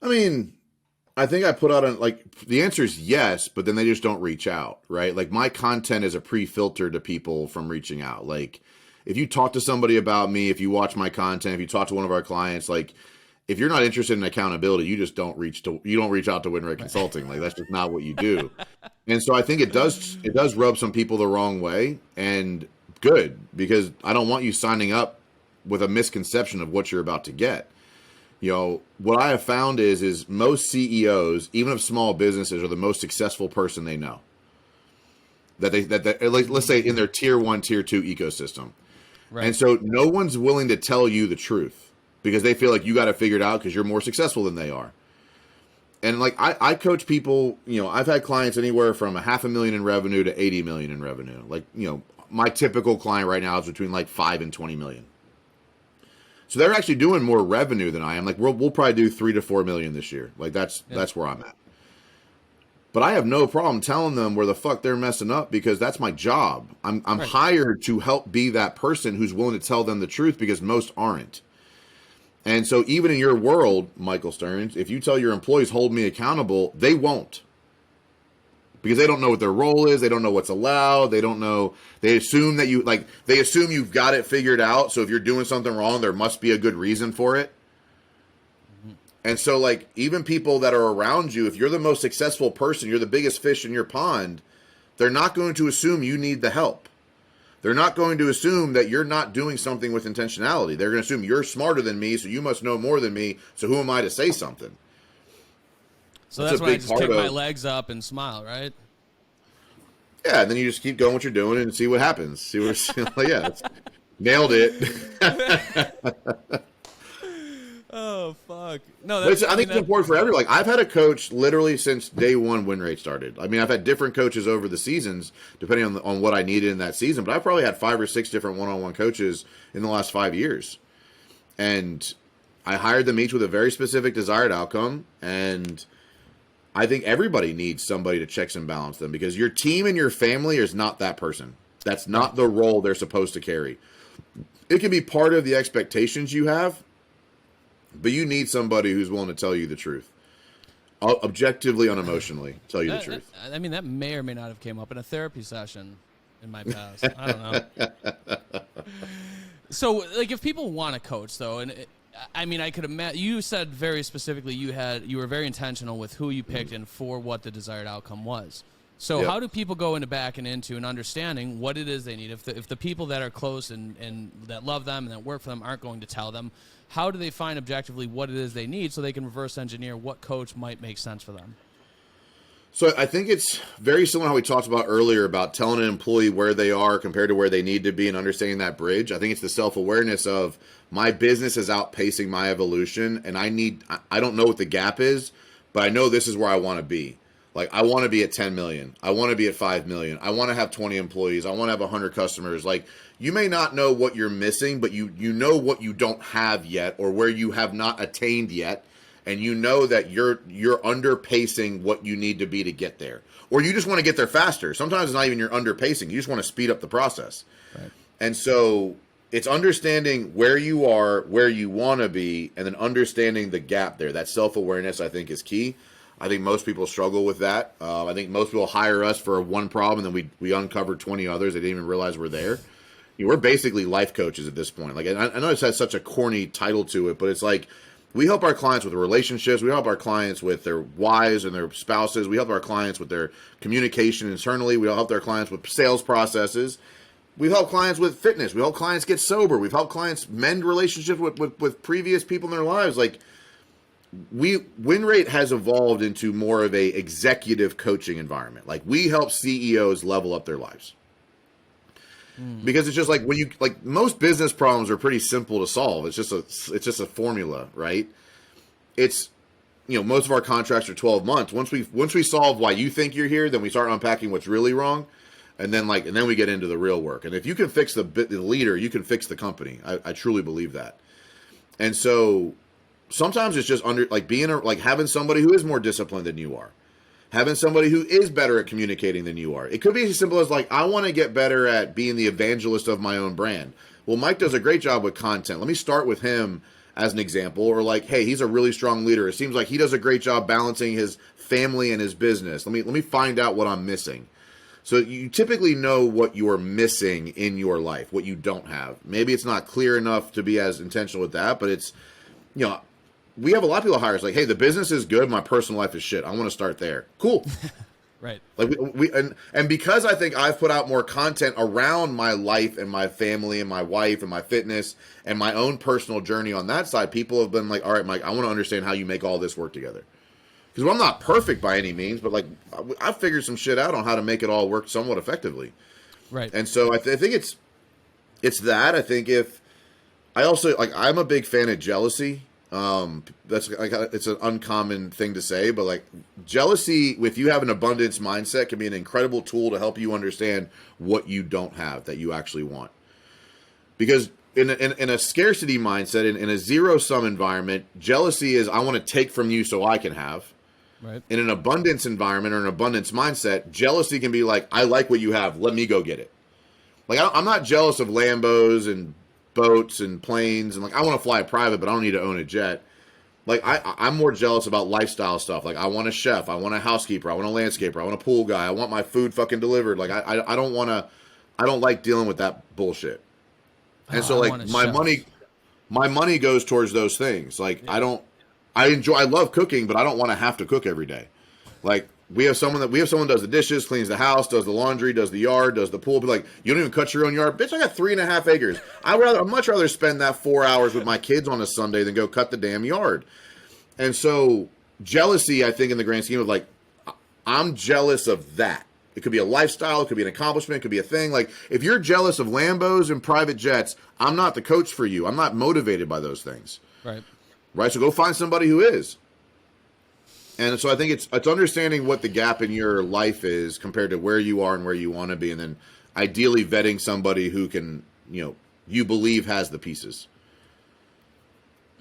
Speaker 1: I mean, I think I put out the answer is yes, but then they just don't reach out, right? Like my content is a pre-filter to people from reaching out. Like if you talk to somebody about me, if you watch my content, if you talk to one of our clients, like if you're not interested in accountability, you just don't reach out to WinRate Consulting. Like that's just not what you do. And so I think it does rub some people the wrong way, and good, because I don't want you signing up with a misconception of what you're about to get. What I have found is most CEOs, even of small businesses, are the most successful person they know. That like, let's say in their tier 1, tier 2 ecosystem. Right. And so no one's willing to tell you the truth because they feel like you got to figure it out because you're more successful than they are. And like I coach people, I've had clients anywhere from $500,000 in revenue to 80 million in revenue. Like, my typical client right now is between like 5 and 20 million. So they're actually doing more revenue than I am. Like we'll probably do 3 to 4 million this year. Like that's where I'm at. But I have no problem telling them where the fuck they're messing up because that's my job. I'm right. Hired to help be that person who's willing to tell them the truth because most aren't. And so even in your world, Michael Stearns, if you tell your employees hold me accountable, they won't. because they don't know what their role is. They don't know what's allowed. They don't know. They assume that they assume you've got it figured out. So if you're doing something wrong, there must be a good reason for it. And so, like, even people that are around you, if you're the most successful person, you're the biggest fish in your pond, they're not going to assume you need the help. They're not going to assume that you're not doing something with intentionality. They're going to assume you're smarter than me, so you must know more than me, so who am I to say something?
Speaker 2: So that's when I just kick my legs up and smile, right?
Speaker 1: Yeah, and then you just keep going what you're doing and see what happens. See what, yeah, nailed it.
Speaker 2: Oh, fuck. No,
Speaker 1: I think it's important for everyone. Like, I've had a coach literally since day one WinRate started. I mean, I've had different coaches over the seasons, depending on what I needed in that season. But I've probably had 5 or 6 different one-on-one coaches in the last 5 years. And I hired them each with a very specific desired outcome. And I think everybody needs somebody to checks and balance them, because your team and your family is not that person. That's not the role they're supposed to carry. It can be part of the expectations you have, but you need somebody who's willing to tell you the truth. Objectively, unemotionally, tell you the truth.
Speaker 2: I mean, that may or may not have came up in a therapy session in my past. I don't know. So, like, if people want to coach, though, and I mean, I could imagine, you said very specifically you were very intentional with who you picked and for what the desired outcome was. So how do people go into back and into and understanding what it is they need? If the people that are close and that love them and that work for them aren't going to tell them, how do they find objectively what it is they need so they can reverse engineer what coach might make sense for them?
Speaker 1: So I think it's very similar to how we talked about earlier about telling an employee where they are compared to where they need to be and understanding that bridge. I think it's the self-awareness of, my business is outpacing my evolution, and I don't know what the gap is, but I know this is where I want to be. Like, I want to be at 10 million. I want to be at 5 million. I want to have 20 employees. I want to have 100 customers. Like, you may not know what you're missing, but you know what you don't have yet, or where you have not attained yet. And you know that you're underpacing what you need to be to get there. Or you just want to get there faster. Sometimes it's not even you're underpacing. You just want to speed up the process. Right. And so it's understanding where you are, where you want to be, and then understanding the gap there. That self-awareness, I think, is key. I think most people struggle with that. I think most people hire us for one problem, and then we uncover 20 others they didn't even realize were there. We're basically life coaches at this point. Like, I know it has such a corny title to it, but it's like, we help our clients with relationships. We help our clients with their wives and their spouses. We help our clients with their communication internally. We help their clients with sales processes. We help clients with fitness. We help clients get sober. We've helped clients mend relationships with previous people in their lives. Like, WinRate has evolved into more of a executive coaching environment. Like, we help CEOs level up their lives. Because it's just like, most business problems are pretty simple to solve. It's just a formula, right? It's, most of our contracts are 12 months. Once we solve why you think you're here, then we start unpacking what's really wrong. And then we get into the real work. And if you can fix the leader, you can fix the company. I truly believe that. And so sometimes it's just having somebody who is more disciplined than you are. Having somebody who is better at communicating than you are. It could be as simple as I want to get better at being the evangelist of my own brand. Well, Mike does a great job with content. Let me start with him as an example. Or hey, he's a really strong leader. It seems like he does a great job balancing his family and his business. Let me find out what I'm missing. So you typically know what you're missing in your life, what you don't have. Maybe it's not clear enough to be as intentional with that, but it's, we have a lot of people hire us hey, the business is good, my personal life is shit. I want to start there. Cool.
Speaker 2: Right.
Speaker 1: Like and because I think I've put out more content around my life and my family and my wife and my fitness and my own personal journey on that side, people have been all right, Mike, I want to understand how you make all this work together. Because I'm not perfect by any means, but I've figured some shit out on how to make it all work somewhat effectively.
Speaker 2: Right.
Speaker 1: And so I think it's that. I think I'm a big fan of jealousy. That's it's an uncommon thing to say, but jealousy, if you have an abundance mindset, can be an incredible tool to help you understand what you don't have that you actually want. Because in a scarcity mindset, in a zero-sum environment, jealousy is, I want to take from you so I can have.
Speaker 2: Right.
Speaker 1: In an abundance environment or an abundance mindset, jealousy can be I like what you have, let me go get it. I'm not jealous of Lambos and boats and planes, and I want to fly a private, but I don't need to own a jet. Like I'm more jealous about lifestyle stuff. Like I want a chef, I want a housekeeper, I want a landscaper, I want a pool guy, I want my food fucking delivered. Like I don't want to, I don't like dealing with that bullshit. And so
Speaker 2: I
Speaker 1: like
Speaker 2: want a chef.
Speaker 1: my money goes towards those things. Like
Speaker 2: Yeah.
Speaker 1: I love cooking, but I don't want to have to cook every day. Like we have someone who does the dishes, cleans the house, does the laundry, does the yard, does the pool. But like, you don't even cut your own yard, bitch. I got 3.5 acres. I'd much rather spend that 4 hours with my kids on a Sunday than go cut the damn yard. And so jealousy, I think, in the grand scheme of like, I'm jealous of that. It could be a lifestyle, it could be an accomplishment, it could be a thing. Like if you're jealous of Lambos and private jets, I'm not the coach for you. I'm not motivated by those things. Right. So go find somebody who is. And so I think it's understanding what the gap in your life is compared to where you are and where you want to be, and then ideally vetting somebody who can, you believe has the pieces.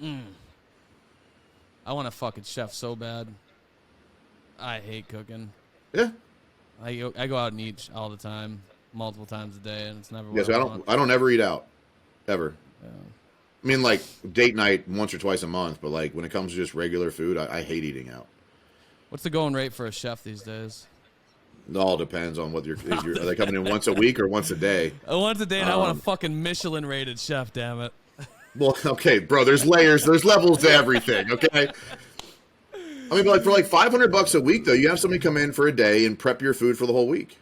Speaker 2: I want a fucking chef so bad. I hate cooking.
Speaker 1: Yeah.
Speaker 2: I go out and eat all the time, multiple times a day, and it's never.
Speaker 1: Yeah. So I don't ever eat out, ever.
Speaker 2: Yeah.
Speaker 1: I mean, like date night once or twice a month, but like when it comes to just regular food, I hate eating out.
Speaker 2: What's the going rate for a chef these days?
Speaker 1: It all depends on whether are they coming in once a week or once a day.
Speaker 2: Once a day, and I want a fucking Michelin rated chef. Damn it.
Speaker 1: Well, okay, bro. There's layers. There's levels to everything. Okay. I mean, but like for like $500 a week, though, you have somebody come in for a day and prep your food for the whole week.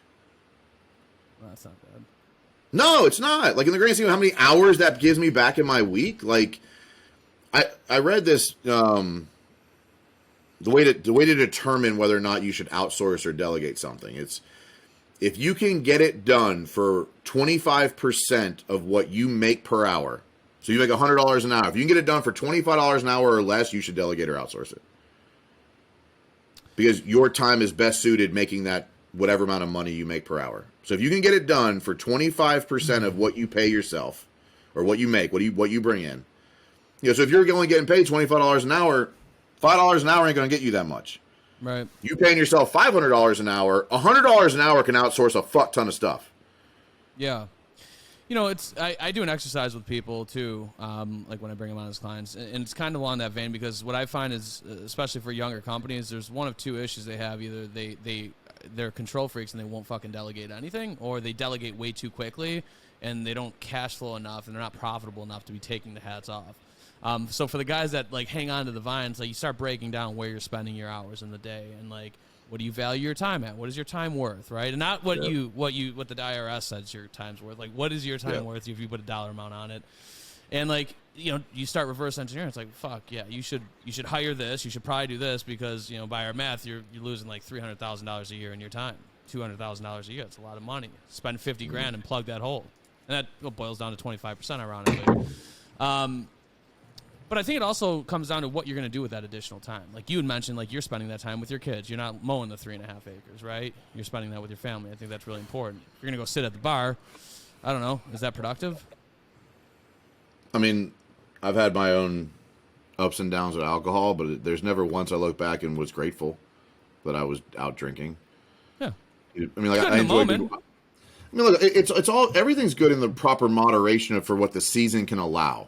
Speaker 2: Well, that's not bad.
Speaker 1: No, it's not. Like in the grand scheme of how many hours that gives me back in my week. Like, I read this. The way to determine whether or not you should outsource or delegate something. It's if you can get it done for 25% of what you make per hour. So you make $100 an hour. If you can get it done for $25 an hour or less, you should delegate or outsource it. Because your time is best suited making that whatever amount of money you make per hour. So if you can get it done for 25% of what you pay yourself or what you make, what you bring in. So if you're only getting paid $25 an hour, $5 an hour ain't going to get you that much.
Speaker 2: Right.
Speaker 1: You paying yourself $500 an hour, $100 an hour can outsource a fuck ton of stuff.
Speaker 2: Yeah. It's I do an exercise with people too, like when I bring them on as clients, and it's kind of along that vein because what I find is, especially for younger companies, there's one of two issues they have: either they're control freaks and they won't fucking delegate anything, or they delegate way too quickly and they don't cash flow enough and they're not profitable enough to be taking the hats off. So for the guys that like hang on to the vines, like you start breaking down where you're spending your hours in the day and like. What do you value your time at? What is your time worth, right? And not what the IRS says your time's worth. Like, what is your time worth if you put a dollar amount on it? And like, you start reverse engineering. It's like, fuck yeah, you should hire this. You should probably do this because by our math, you're losing like $300,000 a year in your time, $200,000 a year. It's a lot of money. Spend $50,000 and plug that hole, and that boils down to 25%, ironically. But I think it also comes down to what you're going to do with that additional time. Like you had mentioned, like you're spending that time with your kids. You're not mowing the 3.5 acres, right? You're spending that with your family. I think that's really important. If you're going to go sit at the bar, I don't know, is that productive?
Speaker 1: I mean, I've had my own ups and downs with alcohol, but there's never once I look back and was grateful that I was out drinking.
Speaker 2: Yeah.
Speaker 1: I mean, like I enjoyed it. I mean, look, it's all everything's good in the proper moderation for what the season can allow.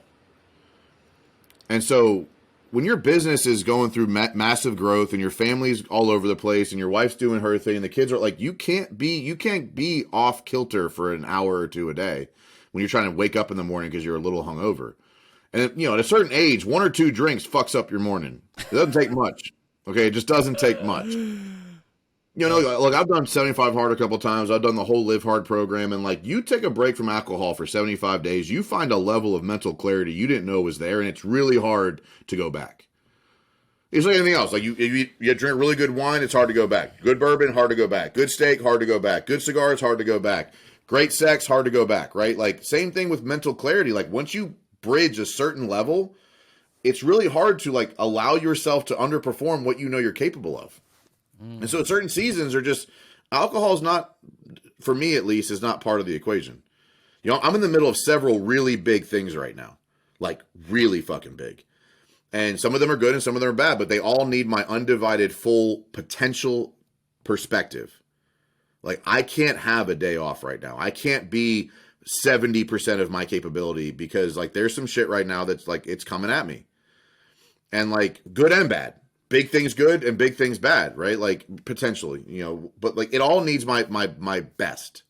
Speaker 1: And so when your business is going through massive growth and your family's all over the place and your wife's doing her thing and the kids are like, you can't be off kilter for an hour or two a day when you're trying to wake up in the morning because you're a little hungover. And at a certain age, 1 or 2 drinks fucks up your morning. It doesn't take much. Okay. It just doesn't take much. Look, I've done 75 Hard a couple times. I've done the whole Live Hard program. And like you take a break from alcohol for 75 days, you find a level of mental clarity you didn't know was there. And it's really hard to go back. It's like anything else. Like you drink really good wine, it's hard to go back. Good bourbon, hard to go back. Good steak, hard to go back. Good cigars, hard to go back. Great sex, hard to go back, right? Like same thing with mental clarity. Like once you bridge a certain level, it's really hard to like allow yourself to underperform what you know you're capable of. And so certain seasons are just, alcohol's not, for me at least, is not part of the equation. I'm in the middle of several really big things right now. Like really fucking big. And some of them are good and some of them are bad, but they all need my undivided full potential perspective. Like I can't have a day off right now. I can't be 70% of my capability because like there's some shit right now that's like, it's coming at me. and like good and bad, big things good and big things bad, right? Like potentially, but like it all needs my best.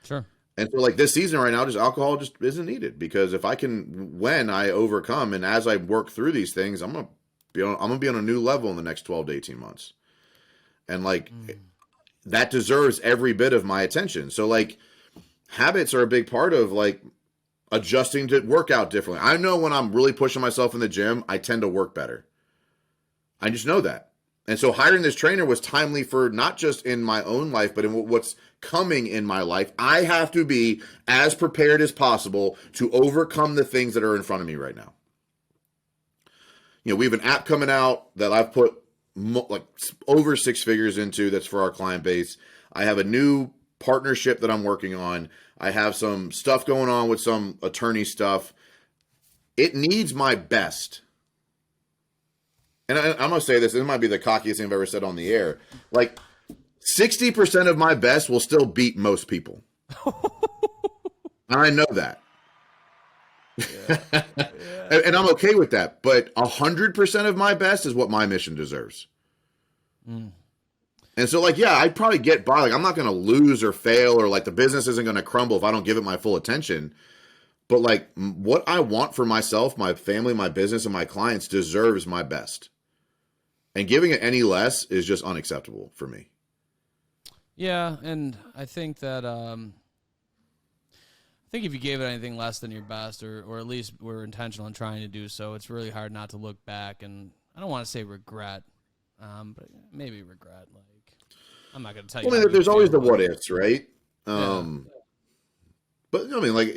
Speaker 2: Sure.
Speaker 1: And so like this season right now, just alcohol just isn't needed, because if I can, when I overcome and as I work through these things, I'm gonna be on a new level in the next 12 to 18 months. And like that deserves every bit of my attention. So like habits are a big part of like adjusting to work out differently. I know when I'm really pushing myself in the gym, I tend to work better. I just know that. And so hiring this trainer was timely for not just in my own life, but in what's coming in my life. I have to be as prepared as possible to overcome the things that are in front of me right now. We have an app coming out that I've put like over 6 figures into, that's for our client base. I have a new partnership that I'm working on. I have some stuff going on with some attorney stuff. It needs my best. And I'm going to say this might be the cockiest thing I've ever said on the air. Like 60% of my best will still beat most people. And I know that. Yeah. And I'm okay with that. But 100% of my best is what my mission deserves. And so like, yeah, I'd probably get by. Like I'm not going to lose or fail, or like the business isn't going to crumble if I don't give it my full attention. But like what I want for myself, my family, my business, and my clients deserves my best. And giving it any less is just unacceptable for me.
Speaker 2: Yeah, and I think that if you gave it anything less than your best, or at least were intentional in trying to do so, it's really hard not to look back. And I don't want to say regret, but maybe regret. Like I'm not going to tell you.
Speaker 1: Well, there's always the what ifs, right?
Speaker 2: Yeah.
Speaker 1: But I mean, like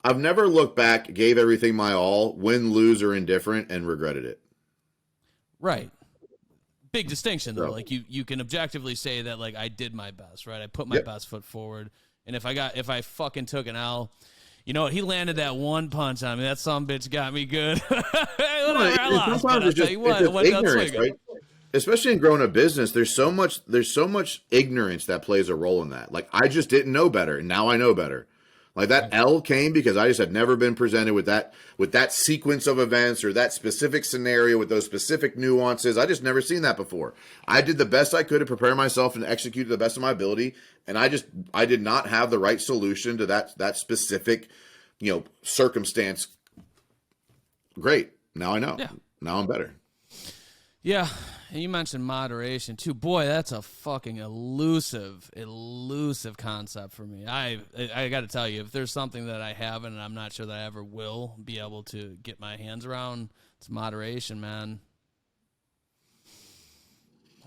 Speaker 1: I've never looked back, gave everything my all, win, lose, or indifferent, and regretted it.
Speaker 2: Right. Big distinction though. Like you can objectively say that like I did my best, right? I put my best foot forward. And if I fucking took an L, you know what? He landed that one punch on me. That sumbitch got me good. Whatever, I lost. But I'll tell you what, it went down swinging.
Speaker 1: Right? Especially in growing a business, there's so much ignorance that plays a role in that. Like I just didn't know better, and now I know better. Like that L came because I just had never been presented with that sequence of events or that specific scenario with those specific nuances. I just never seen that before. I did the best I could to prepare myself and execute to the best of my ability, and I did not have the right solution to that specific, circumstance. Great. Now I know. Yeah. Now I'm better.
Speaker 2: Yeah. And you mentioned moderation too. Boy, that's a fucking elusive concept for me. I got to tell you, if there's something that I haven't, and I'm not sure that I ever will be able to get my hands around, it's moderation, man.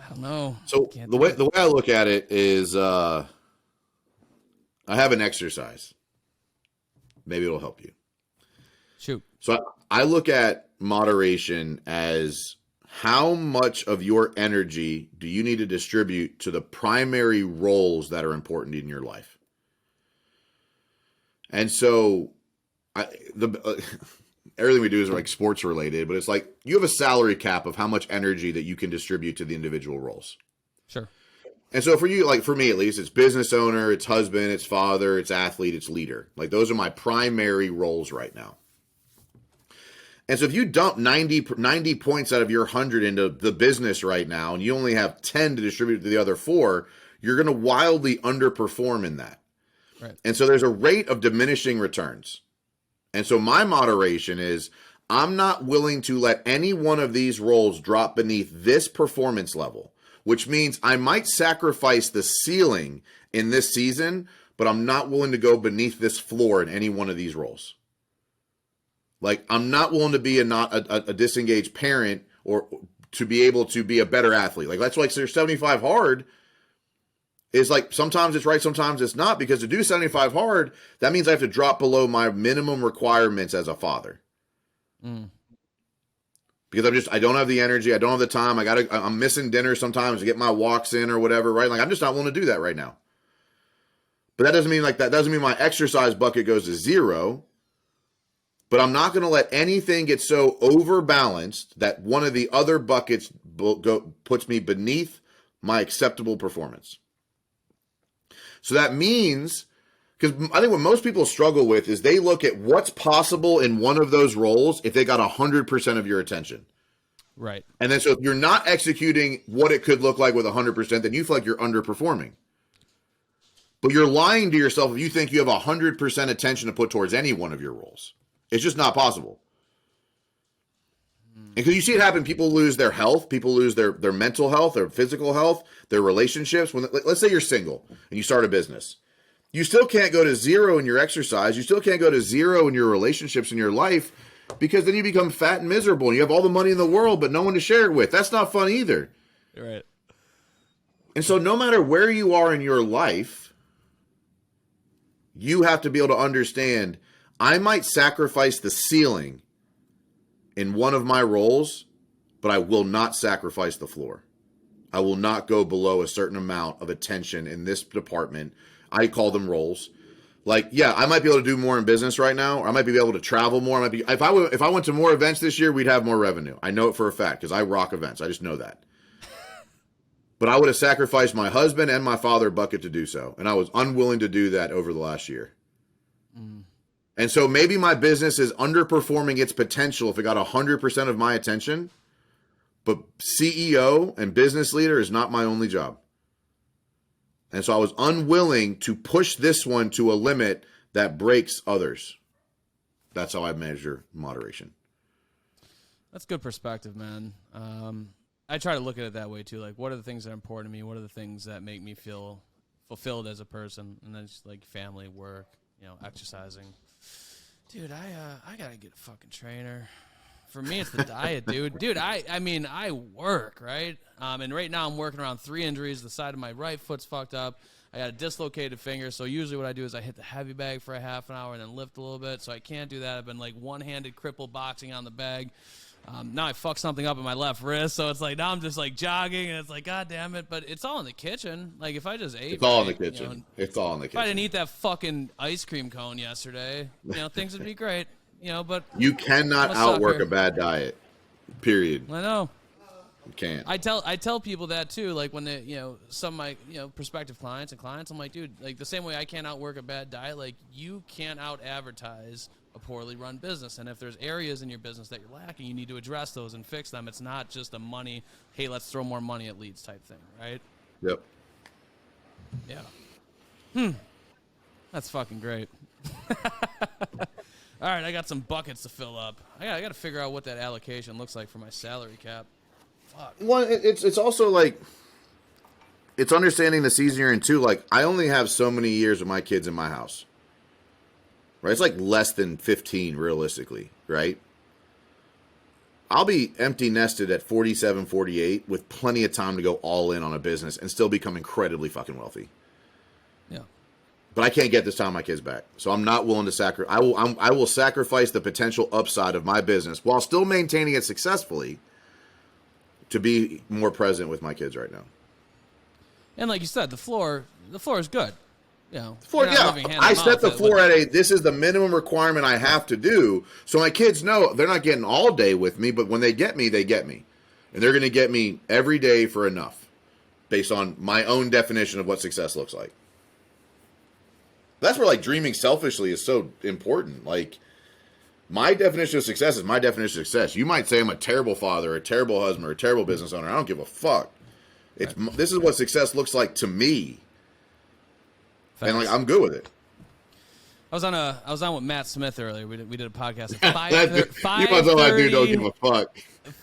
Speaker 2: I don't know.
Speaker 1: So the way I look at it is, I have an exercise. Maybe it'll help you.
Speaker 2: Shoot.
Speaker 1: So I look at moderation as, how much of your energy do you need to distribute to the primary roles that are important in your life? And so everything we do is like sports related, but it's like you have a salary cap of how much energy that you can distribute to the individual roles.
Speaker 2: Sure.
Speaker 1: And so for you, like for me at least, it's business owner, it's husband, it's father, it's athlete, it's leader. Like those are my primary roles right now. And so if you dump 90 points out of your 100 into the business right now, and you only have 10 to distribute to the other 4, you're going to wildly underperform in that.
Speaker 2: Right.
Speaker 1: And so there's a rate of diminishing returns. And so my moderation is, I'm not willing to let any one of these roles drop beneath this performance level, which means I might sacrifice the ceiling in this season, but I'm not willing to go beneath this floor in any one of these roles. Like, I'm not willing to be a disengaged parent or to be able to be a better athlete. Like, that's why there's 75 hard is like, sometimes it's right, sometimes it's not, because to do 75 hard, that means I have to drop below my minimum requirements as a father. Because I don't have the energy, I don't have the time, I'm missing dinner sometimes to get my walks in or whatever, right? Like, I'm just not willing to do that right now. But that doesn't mean my exercise bucket goes to 0. But I'm not going to let anything get so overbalanced that one of the other buckets puts me beneath my acceptable performance. So that means, Because I think what most people struggle with is they look at what's possible in one of those roles if they got 100% of your attention.
Speaker 2: Right.
Speaker 1: And then so if you're not executing what it could look like with 100%, then you feel like you're underperforming. But you're lying to yourself if you think you have 100% attention to put towards any one of your roles. It's just not possible. Because you see it happen, people lose their health, people lose their mental health, their physical health, their relationships. When let's say you're single and you start a business. You still can't go to zero in your exercise. You still can't go to zero in your relationships in your life because then you become fat and miserable and you have all the money in the world but no one to share it with. That's not fun either.
Speaker 2: Right.
Speaker 1: And so no matter where you are in your life, you have to be able to understand, I might sacrifice the ceiling in one of my roles, but I will not sacrifice the floor. I will not go below a certain amount of attention in this department. I call them roles. Like, yeah, I might be able to do more in business right now, or I might be able to travel more. If I went to more events this year, we'd have more revenue. I know it for a fact because I rock events. I just know that. But I would have sacrificed my husband and my father bucket to do so, and I was unwilling to do that over the last year. And so maybe my business is underperforming its potential if it got 100% of my attention, but CEO and business leader is not my only job. And so I was unwilling to push this one to a limit that breaks others. That's how I measure moderation.
Speaker 2: That's good perspective, man. I try to look at it that way too. Like, what are the things that are important to me? What are the things that make me feel fulfilled as a person? And then just like family, work, exercising. Dude, I gotta get a fucking trainer. For me, it's the diet, dude. Dude, I work, right? And right now I'm working around 3 injuries. The side of my right foot's fucked up. I got a dislocated finger. So usually what I do is I hit the heavy bag for a half an hour and then lift a little bit. So I can't do that. I've been like one-handed cripple boxing on the bag. Now I fucked something up in my left wrist. So it's like now I'm just like jogging and it's like, God damn it. But it's all in the kitchen. Like if I just ate.
Speaker 1: It's all in the kitchen. It's all in the kitchen.
Speaker 2: If I didn't eat that fucking ice cream cone yesterday, things would be great. But
Speaker 1: you cannot outwork a bad diet. Period.
Speaker 2: I know.
Speaker 1: You can't.
Speaker 2: I tell people that too. Like when they, some of my, prospective clients, I'm like, dude, like the same way I can't outwork a bad diet, like you can't out advertise a poorly run business. And if there's areas in your business that you're lacking, you need to address those and fix them. It's not just a money, hey, let's throw more money at leads type thing, right?
Speaker 1: Yep.
Speaker 2: Yeah. That's fucking great. All right, I got some buckets to fill up. I got to figure out what that allocation looks like for my salary cap. Fuck.
Speaker 1: Well, it's also like it's understanding the season you're in too. Like I only have so many years with my kids in my house, right? It's like less than 15 realistically, right? I'll be empty nested at 47, 48 with plenty of time to go all in on a business and still become incredibly fucking wealthy.
Speaker 2: Yeah.
Speaker 1: But I can't get this time my kids back. So I'm not willing to sacrifice. I will sacrifice the potential upside of my business while still maintaining it successfully to be more present with my kids right now.
Speaker 2: And like you said, the floor is good.
Speaker 1: Floor, yeah. I set the floor at this is the minimum requirement I have to do. So my kids know they're not getting all day with me, but when they get me, they get me. And they're going to get me every day for enough based on my own definition of what success looks like. That's where like dreaming selfishly is so important. Like my definition of success is my definition of success. You might say I'm a terrible father, a terrible husband, or a terrible business owner. I don't give a fuck. This is what success looks like to me. Thanks. And like I'm good with it.
Speaker 2: I was on with Matt Smith earlier. We did a podcast at 5:30.
Speaker 1: You must know that dude don't give a fuck.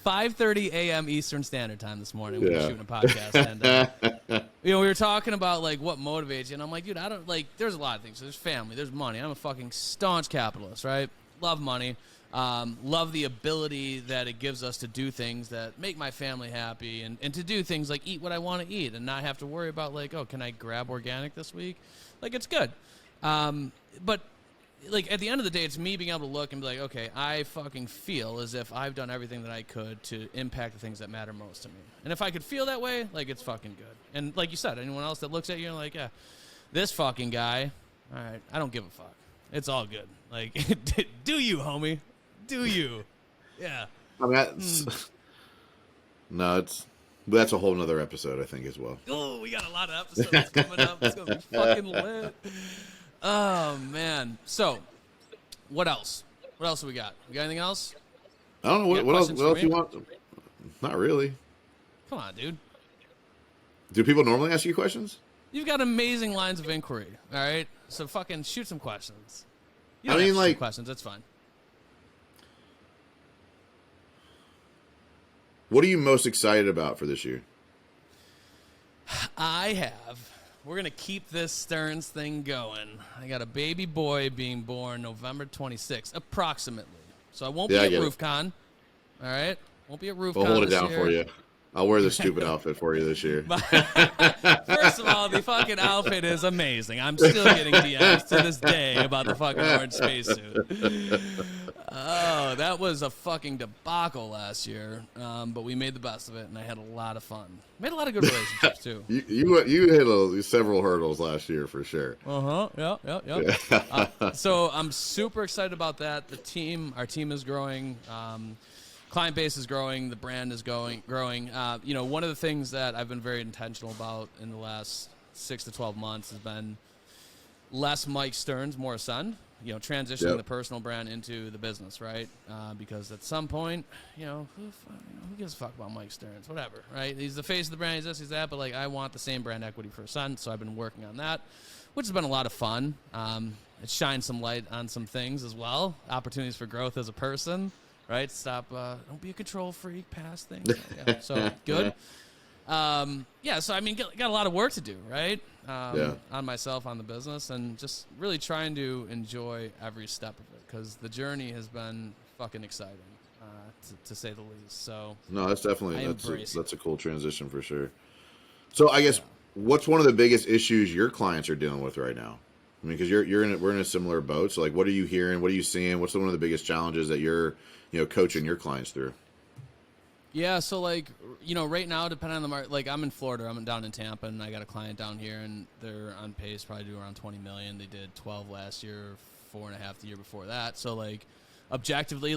Speaker 2: 5:30 a.m. Eastern Standard Time this morning. We were shooting a podcast, and we were talking about like what motivates you. And I'm like, dude, I don't like. There's a lot of things. There's family. There's money. I'm a fucking staunch capitalist, right? Love money. Love the ability that it gives us to do things that make my family happy, and to do things like eat what I want to eat and not have to worry about like, oh, can I grab organic this week? Like it's good. But like at the end of the day, it's me being able to look and be like, okay, I fucking feel as if I've done everything that I could to impact the things that matter most to me. And if I could feel that way, like it's fucking good. And like you said, anyone else that looks at you and like, yeah, this fucking guy, all right, I don't give a fuck. It's all good. Like, do you, homie? Do you? Yeah.
Speaker 1: I mean, that's a whole nother episode, I think, as well.
Speaker 2: Oh, we got a lot of episodes coming up. It's gonna be fucking lit. Oh man. So, what else? What else do we got? We got anything else?
Speaker 1: I don't know
Speaker 2: You got
Speaker 1: what else.
Speaker 2: questions
Speaker 1: What
Speaker 2: for
Speaker 1: else
Speaker 2: me?
Speaker 1: you want? Not really.
Speaker 2: Come on, dude.
Speaker 1: Do people normally ask you questions?
Speaker 2: You've got amazing lines of inquiry. All right. So fucking shoot some questions. You
Speaker 1: I
Speaker 2: don't
Speaker 1: mean,
Speaker 2: have to shoot
Speaker 1: like-
Speaker 2: questions. That's fine.
Speaker 1: What are you most excited about for this year?
Speaker 2: We're going to keep this Stearns thing going. I got a baby boy being born November 26th, approximately. So I won't
Speaker 1: Yeah, I
Speaker 2: be at
Speaker 1: get it.
Speaker 2: RoofCon. All right? Won't be at RoofCon
Speaker 1: We'll hold it
Speaker 2: this
Speaker 1: down
Speaker 2: year.
Speaker 1: for you. I'll wear the stupid outfit for you this year.
Speaker 2: First of all, the fucking outfit is amazing. I'm still getting DMs to this day about the fucking orange spacesuit. Oh, that was a fucking debacle last year, but we made the best of it, and I had a lot of fun. Made a lot of good relationships, too.
Speaker 1: You hit several hurdles last year for sure.
Speaker 2: Yeah. So I'm super excited about that. Our team is growing. Client base is growing. The brand is growing. One of the things that I've been very intentional about in the last 6 to 12 months has been less Mike Stearns, more Ascend. Transitioning the personal brand into the business, right? Because at some point, who gives a fuck about Mike Stearns? Whatever, right? He's the face of the brand. He's this, he's that. But I want the same brand equity for Ascend, so I've been working on that, which has been a lot of fun. It shines some light on some things as well. Opportunities for growth as a person. Right? Stop. Don't be a control freak. Pass things. Yeah, so good. So I mean, got a lot of work to do, right? On myself, on the business, and just really trying to enjoy every step of it because the journey has been fucking exciting, to say the least. So
Speaker 1: No, that's definitely
Speaker 2: embrace
Speaker 1: that's a cool transition for sure. So I guess what's one of the biggest issues your clients are dealing with right now? I mean, because we're in a similar boat. So what are you hearing? What are you seeing? What's one of the biggest challenges that you're coaching your clients through?
Speaker 2: Yeah, so right now, depending on the market, I'm in Florida, I'm down in Tampa, and I got a client down here, and they're on pace probably to do around 20 million. They did 12 last year, 4.5 the year before that. So objectively,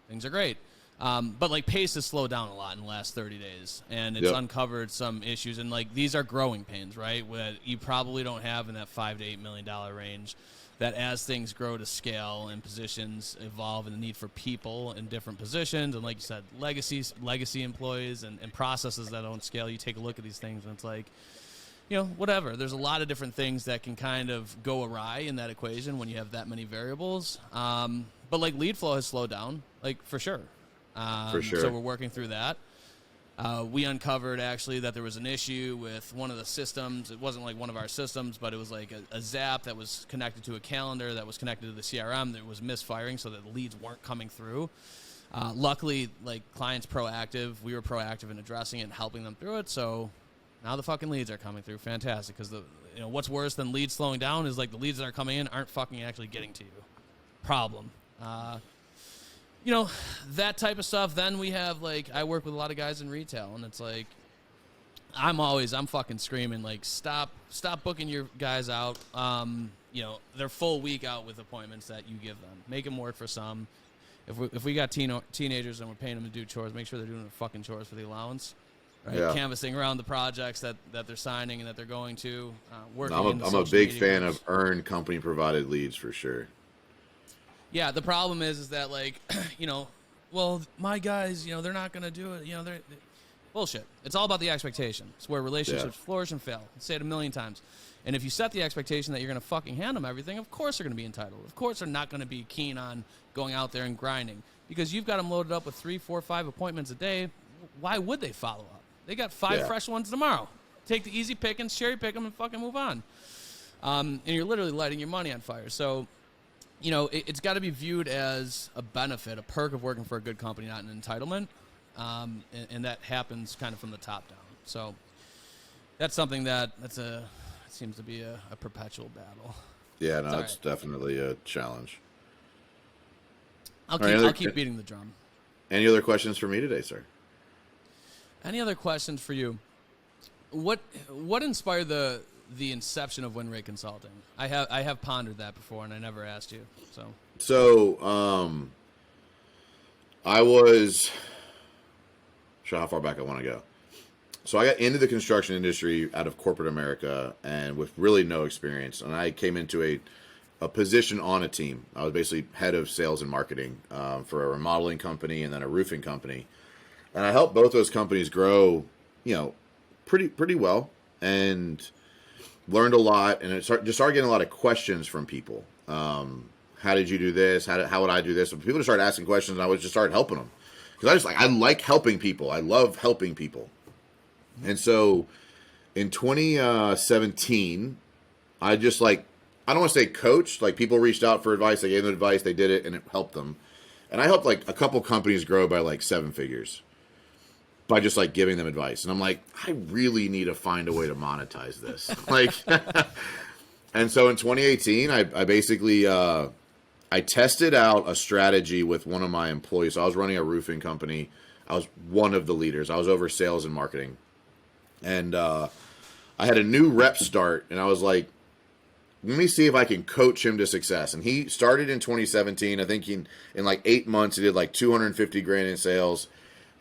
Speaker 2: things are great. But pace has slowed down a lot in the last 30 days, and it's uncovered some issues. And these are growing pains, right? That you probably don't have in that $5 to $8 million range. That as things grow to scale and positions evolve and the need for people in different positions, and like you said, legacy employees and processes that don't scale, you take a look at these things and it's whatever. There's a lot of different things that can kind of go awry in that equation when you have that many variables. But lead flow has slowed down, for sure.
Speaker 1: For sure.
Speaker 2: So we're working through that. We uncovered actually that there was an issue with one of the systems. It wasn't one of our systems, but it was a Zap that was connected to a calendar that was connected to the CRM that was misfiring so that the leads weren't coming through. Luckily, clients proactive. We were proactive in addressing it and helping them through it. So now the fucking leads are coming through. Fantastic. Because what's worse than leads slowing down is the leads that are coming in aren't fucking actually getting to you. Problem. That type of stuff. Then we have I work with a lot of guys in retail, and it's I'm fucking screaming stop booking your guys out. Their full week out with appointments that you give them. Make them work for some. If we got teenagers and we're paying them to do chores, make sure they're doing their fucking chores for the allowance. Right? Yeah. Canvassing around the projects that they're signing and that they're going to. Working.
Speaker 1: I'm a big fan of earned company provided leads for sure.
Speaker 2: Yeah, the problem is that my guys, they're not going to do it. They're bullshit. It's all about the expectation. It's where relationships flourish and fail. I say it a million times. And if you set the expectation that you're going to fucking hand them everything, of course they're going to be entitled. Of course they're not going to be keen on going out there and grinding because you've got them loaded up with 3, 4, 5 appointments a day. Why would they follow up? They got 5 fresh ones tomorrow. Take the easy pickings, cherry pick them, and fucking move on. And you're literally lighting your money on fire. So it's got to be viewed as a benefit, a perk of working for a good company, not an entitlement. And that happens kind of from the top down. So that's something that seems to be a perpetual battle.
Speaker 1: Yeah, no, it's definitely a challenge.
Speaker 2: I'll keep beating the drum.
Speaker 1: Any other questions for me today, sir?
Speaker 2: Any other questions for you? What inspired the inception of WinRate Consulting? I have pondered that before, and I never asked you.
Speaker 1: So I was sure how far back I want to go. So I got into the construction industry out of corporate America and with really no experience. And I came into a position on a team. I was basically head of sales and marketing for a remodeling company and then a roofing company. And I helped both those companies grow, pretty well, and learned a lot. And just started getting a lot of questions from people. How did you do this? How would I do this? So people just started asking questions, and I would just start helping them because I like helping people. I love helping people. And so in 2017, I just I don't want to say coached, people reached out for advice. I gave them advice. They did it and it helped them. And I helped a couple companies grow by 7 figures by just giving them advice. And I'm like, I really need to find a way to monetize this. And so in 2018, I basically, I tested out a strategy with one of my employees. So I was running a roofing company. I was one of the leaders. I was over sales and marketing. And I had a new rep start, and I was like, let me see if I can coach him to success. And he started in 2017. I think in 8 months, he did 250 grand in sales.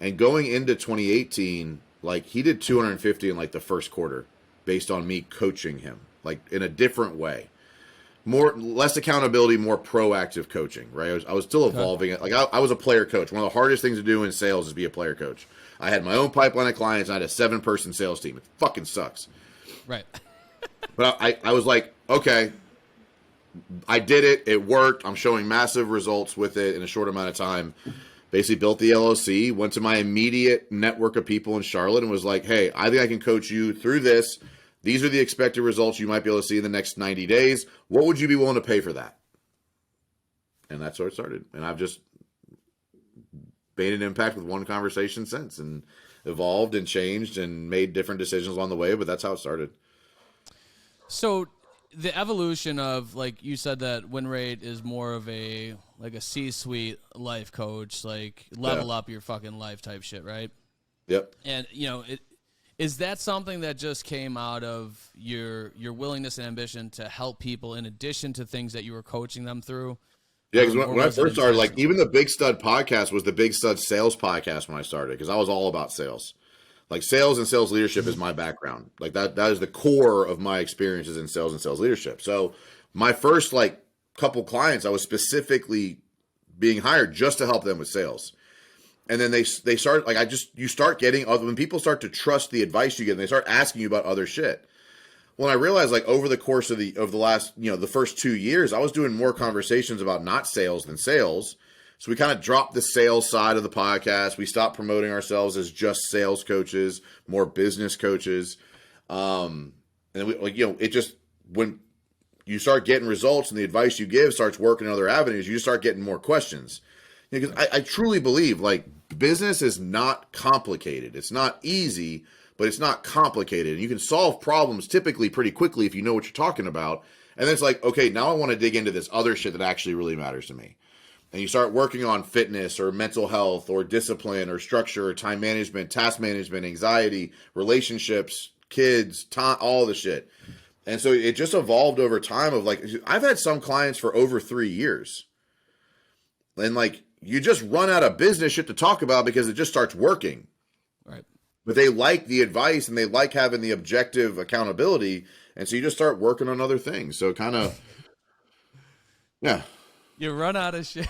Speaker 1: And going into 2018, he did 250 in the first quarter based on me coaching him, in a different way. Less accountability, more proactive coaching, right? I was still evolving it. I was a player coach. One of the hardest things to do in sales is be a player coach. I had my own pipeline of clients. And I had a 7-person sales team. It fucking sucks.
Speaker 2: Right.
Speaker 1: But I was like, okay, I did it. It worked. I'm showing massive results with it in a short amount of time. Basically built the LLC, went to my immediate network of people in Charlotte and was like, hey, I think I can coach you through this. These are the expected results you might be able to see in the next 90 days. What would you be willing to pay for that? And that's where it started. And I've just made an impact with one conversation since, and evolved and changed and made different decisions along the way, but that's how it started.
Speaker 2: So the evolution of, you said that WinRate is more of a C-suite life coach, level up your fucking life type shit, right?
Speaker 1: Yep.
Speaker 2: And, is that something that just came out of your willingness and ambition to help people in addition to things that you were coaching them through?
Speaker 1: Yeah, because when I first started, even the Big Stud podcast was the Big Stud sales podcast when I started, because I was all about sales. Sales and sales leadership is my background. That is the core of my experiences in sales and sales leadership. So my first couple clients, I was specifically being hired just to help them with sales. And then they start you start getting when people start to trust the advice you get, and they start asking you about other shit. Well, I realized over the course of the last, the first 2 years, I was doing more conversations about not sales than sales. So we kind of dropped the sales side of the podcast. We stopped promoting ourselves as just sales coaches, more business coaches. And we, it just, when you start getting results and the advice you give starts working in other avenues, you just start getting more questions. Because I truly believe business is not complicated. It's not easy, but it's not complicated. And you can solve problems typically pretty quickly if you know what you're talking about. And then it's okay, now I want to dig into this other shit that actually really matters to me. And you start working on fitness or mental health or discipline or structure or time management, task management, anxiety, relationships, kids, time, all the shit. And so it just evolved over time of I've had some clients for over 3 years. And you just run out of business shit to talk about because it just starts working.
Speaker 2: Right.
Speaker 1: But they like the advice and they like having the objective accountability. And so you just start working on other things. So kind of, yeah.
Speaker 2: You run out of shit.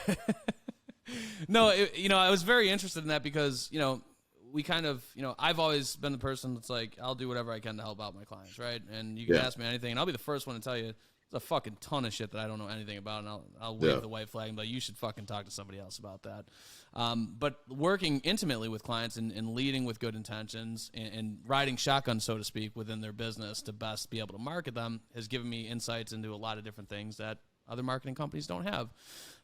Speaker 2: No, I was very interested in that because, we kind of, I've always been the person that's I'll do whatever I can to help out my clients, right? And you can ask me anything, and I'll be the first one to tell you there's a fucking ton of shit that I don't know anything about, and I'll wave the white flag and be like, you should fucking talk to somebody else about that. But working intimately with clients and leading with good intentions and riding shotgun, so to speak, within their business to best be able to market them has given me insights into a lot of different things that other marketing companies don't have.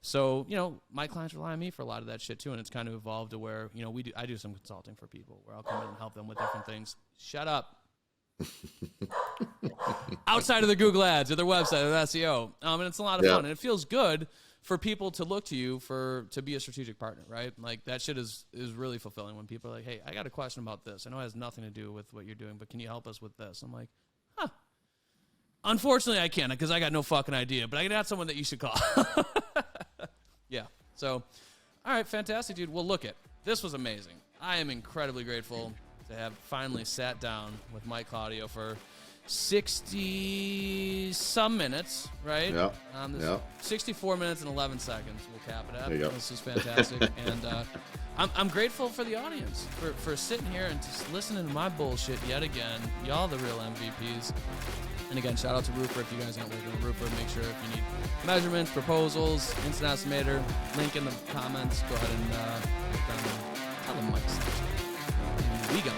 Speaker 2: So, my clients rely on me for a lot of that shit too, and it's kind of evolved to where, I do some consulting for people where I'll come in and help them with different things. Shut up. Outside of the Google ads or their website or the SEO. And it's a lot of fun, and it feels good for people to look to you to be a strategic partner, right? That shit is really fulfilling when people are like, hey, I got a question about this. I know it has nothing to do with what you're doing, but can you help us with this? I'm like, huh. Unfortunately, I can't because I got no fucking idea, but I got someone that you should call. Yeah. So, all right, fantastic, dude. Well, this was amazing. I am incredibly grateful to have finally sat down with Mike Claudio for 60-some minutes, right?
Speaker 1: Yep.
Speaker 2: 64 minutes and 11 seconds. We'll cap it at.
Speaker 1: There you go.
Speaker 2: This is fantastic. And I'm grateful for the audience for sitting here and just listening to my bullshit yet again. Y'all the real MVPs. And again, shout out to Roofr. If you guys aren't working with Roofr, make sure if you need measurements, proposals, instant estimator, link in the comments. Go ahead and tell them Mike's. We go.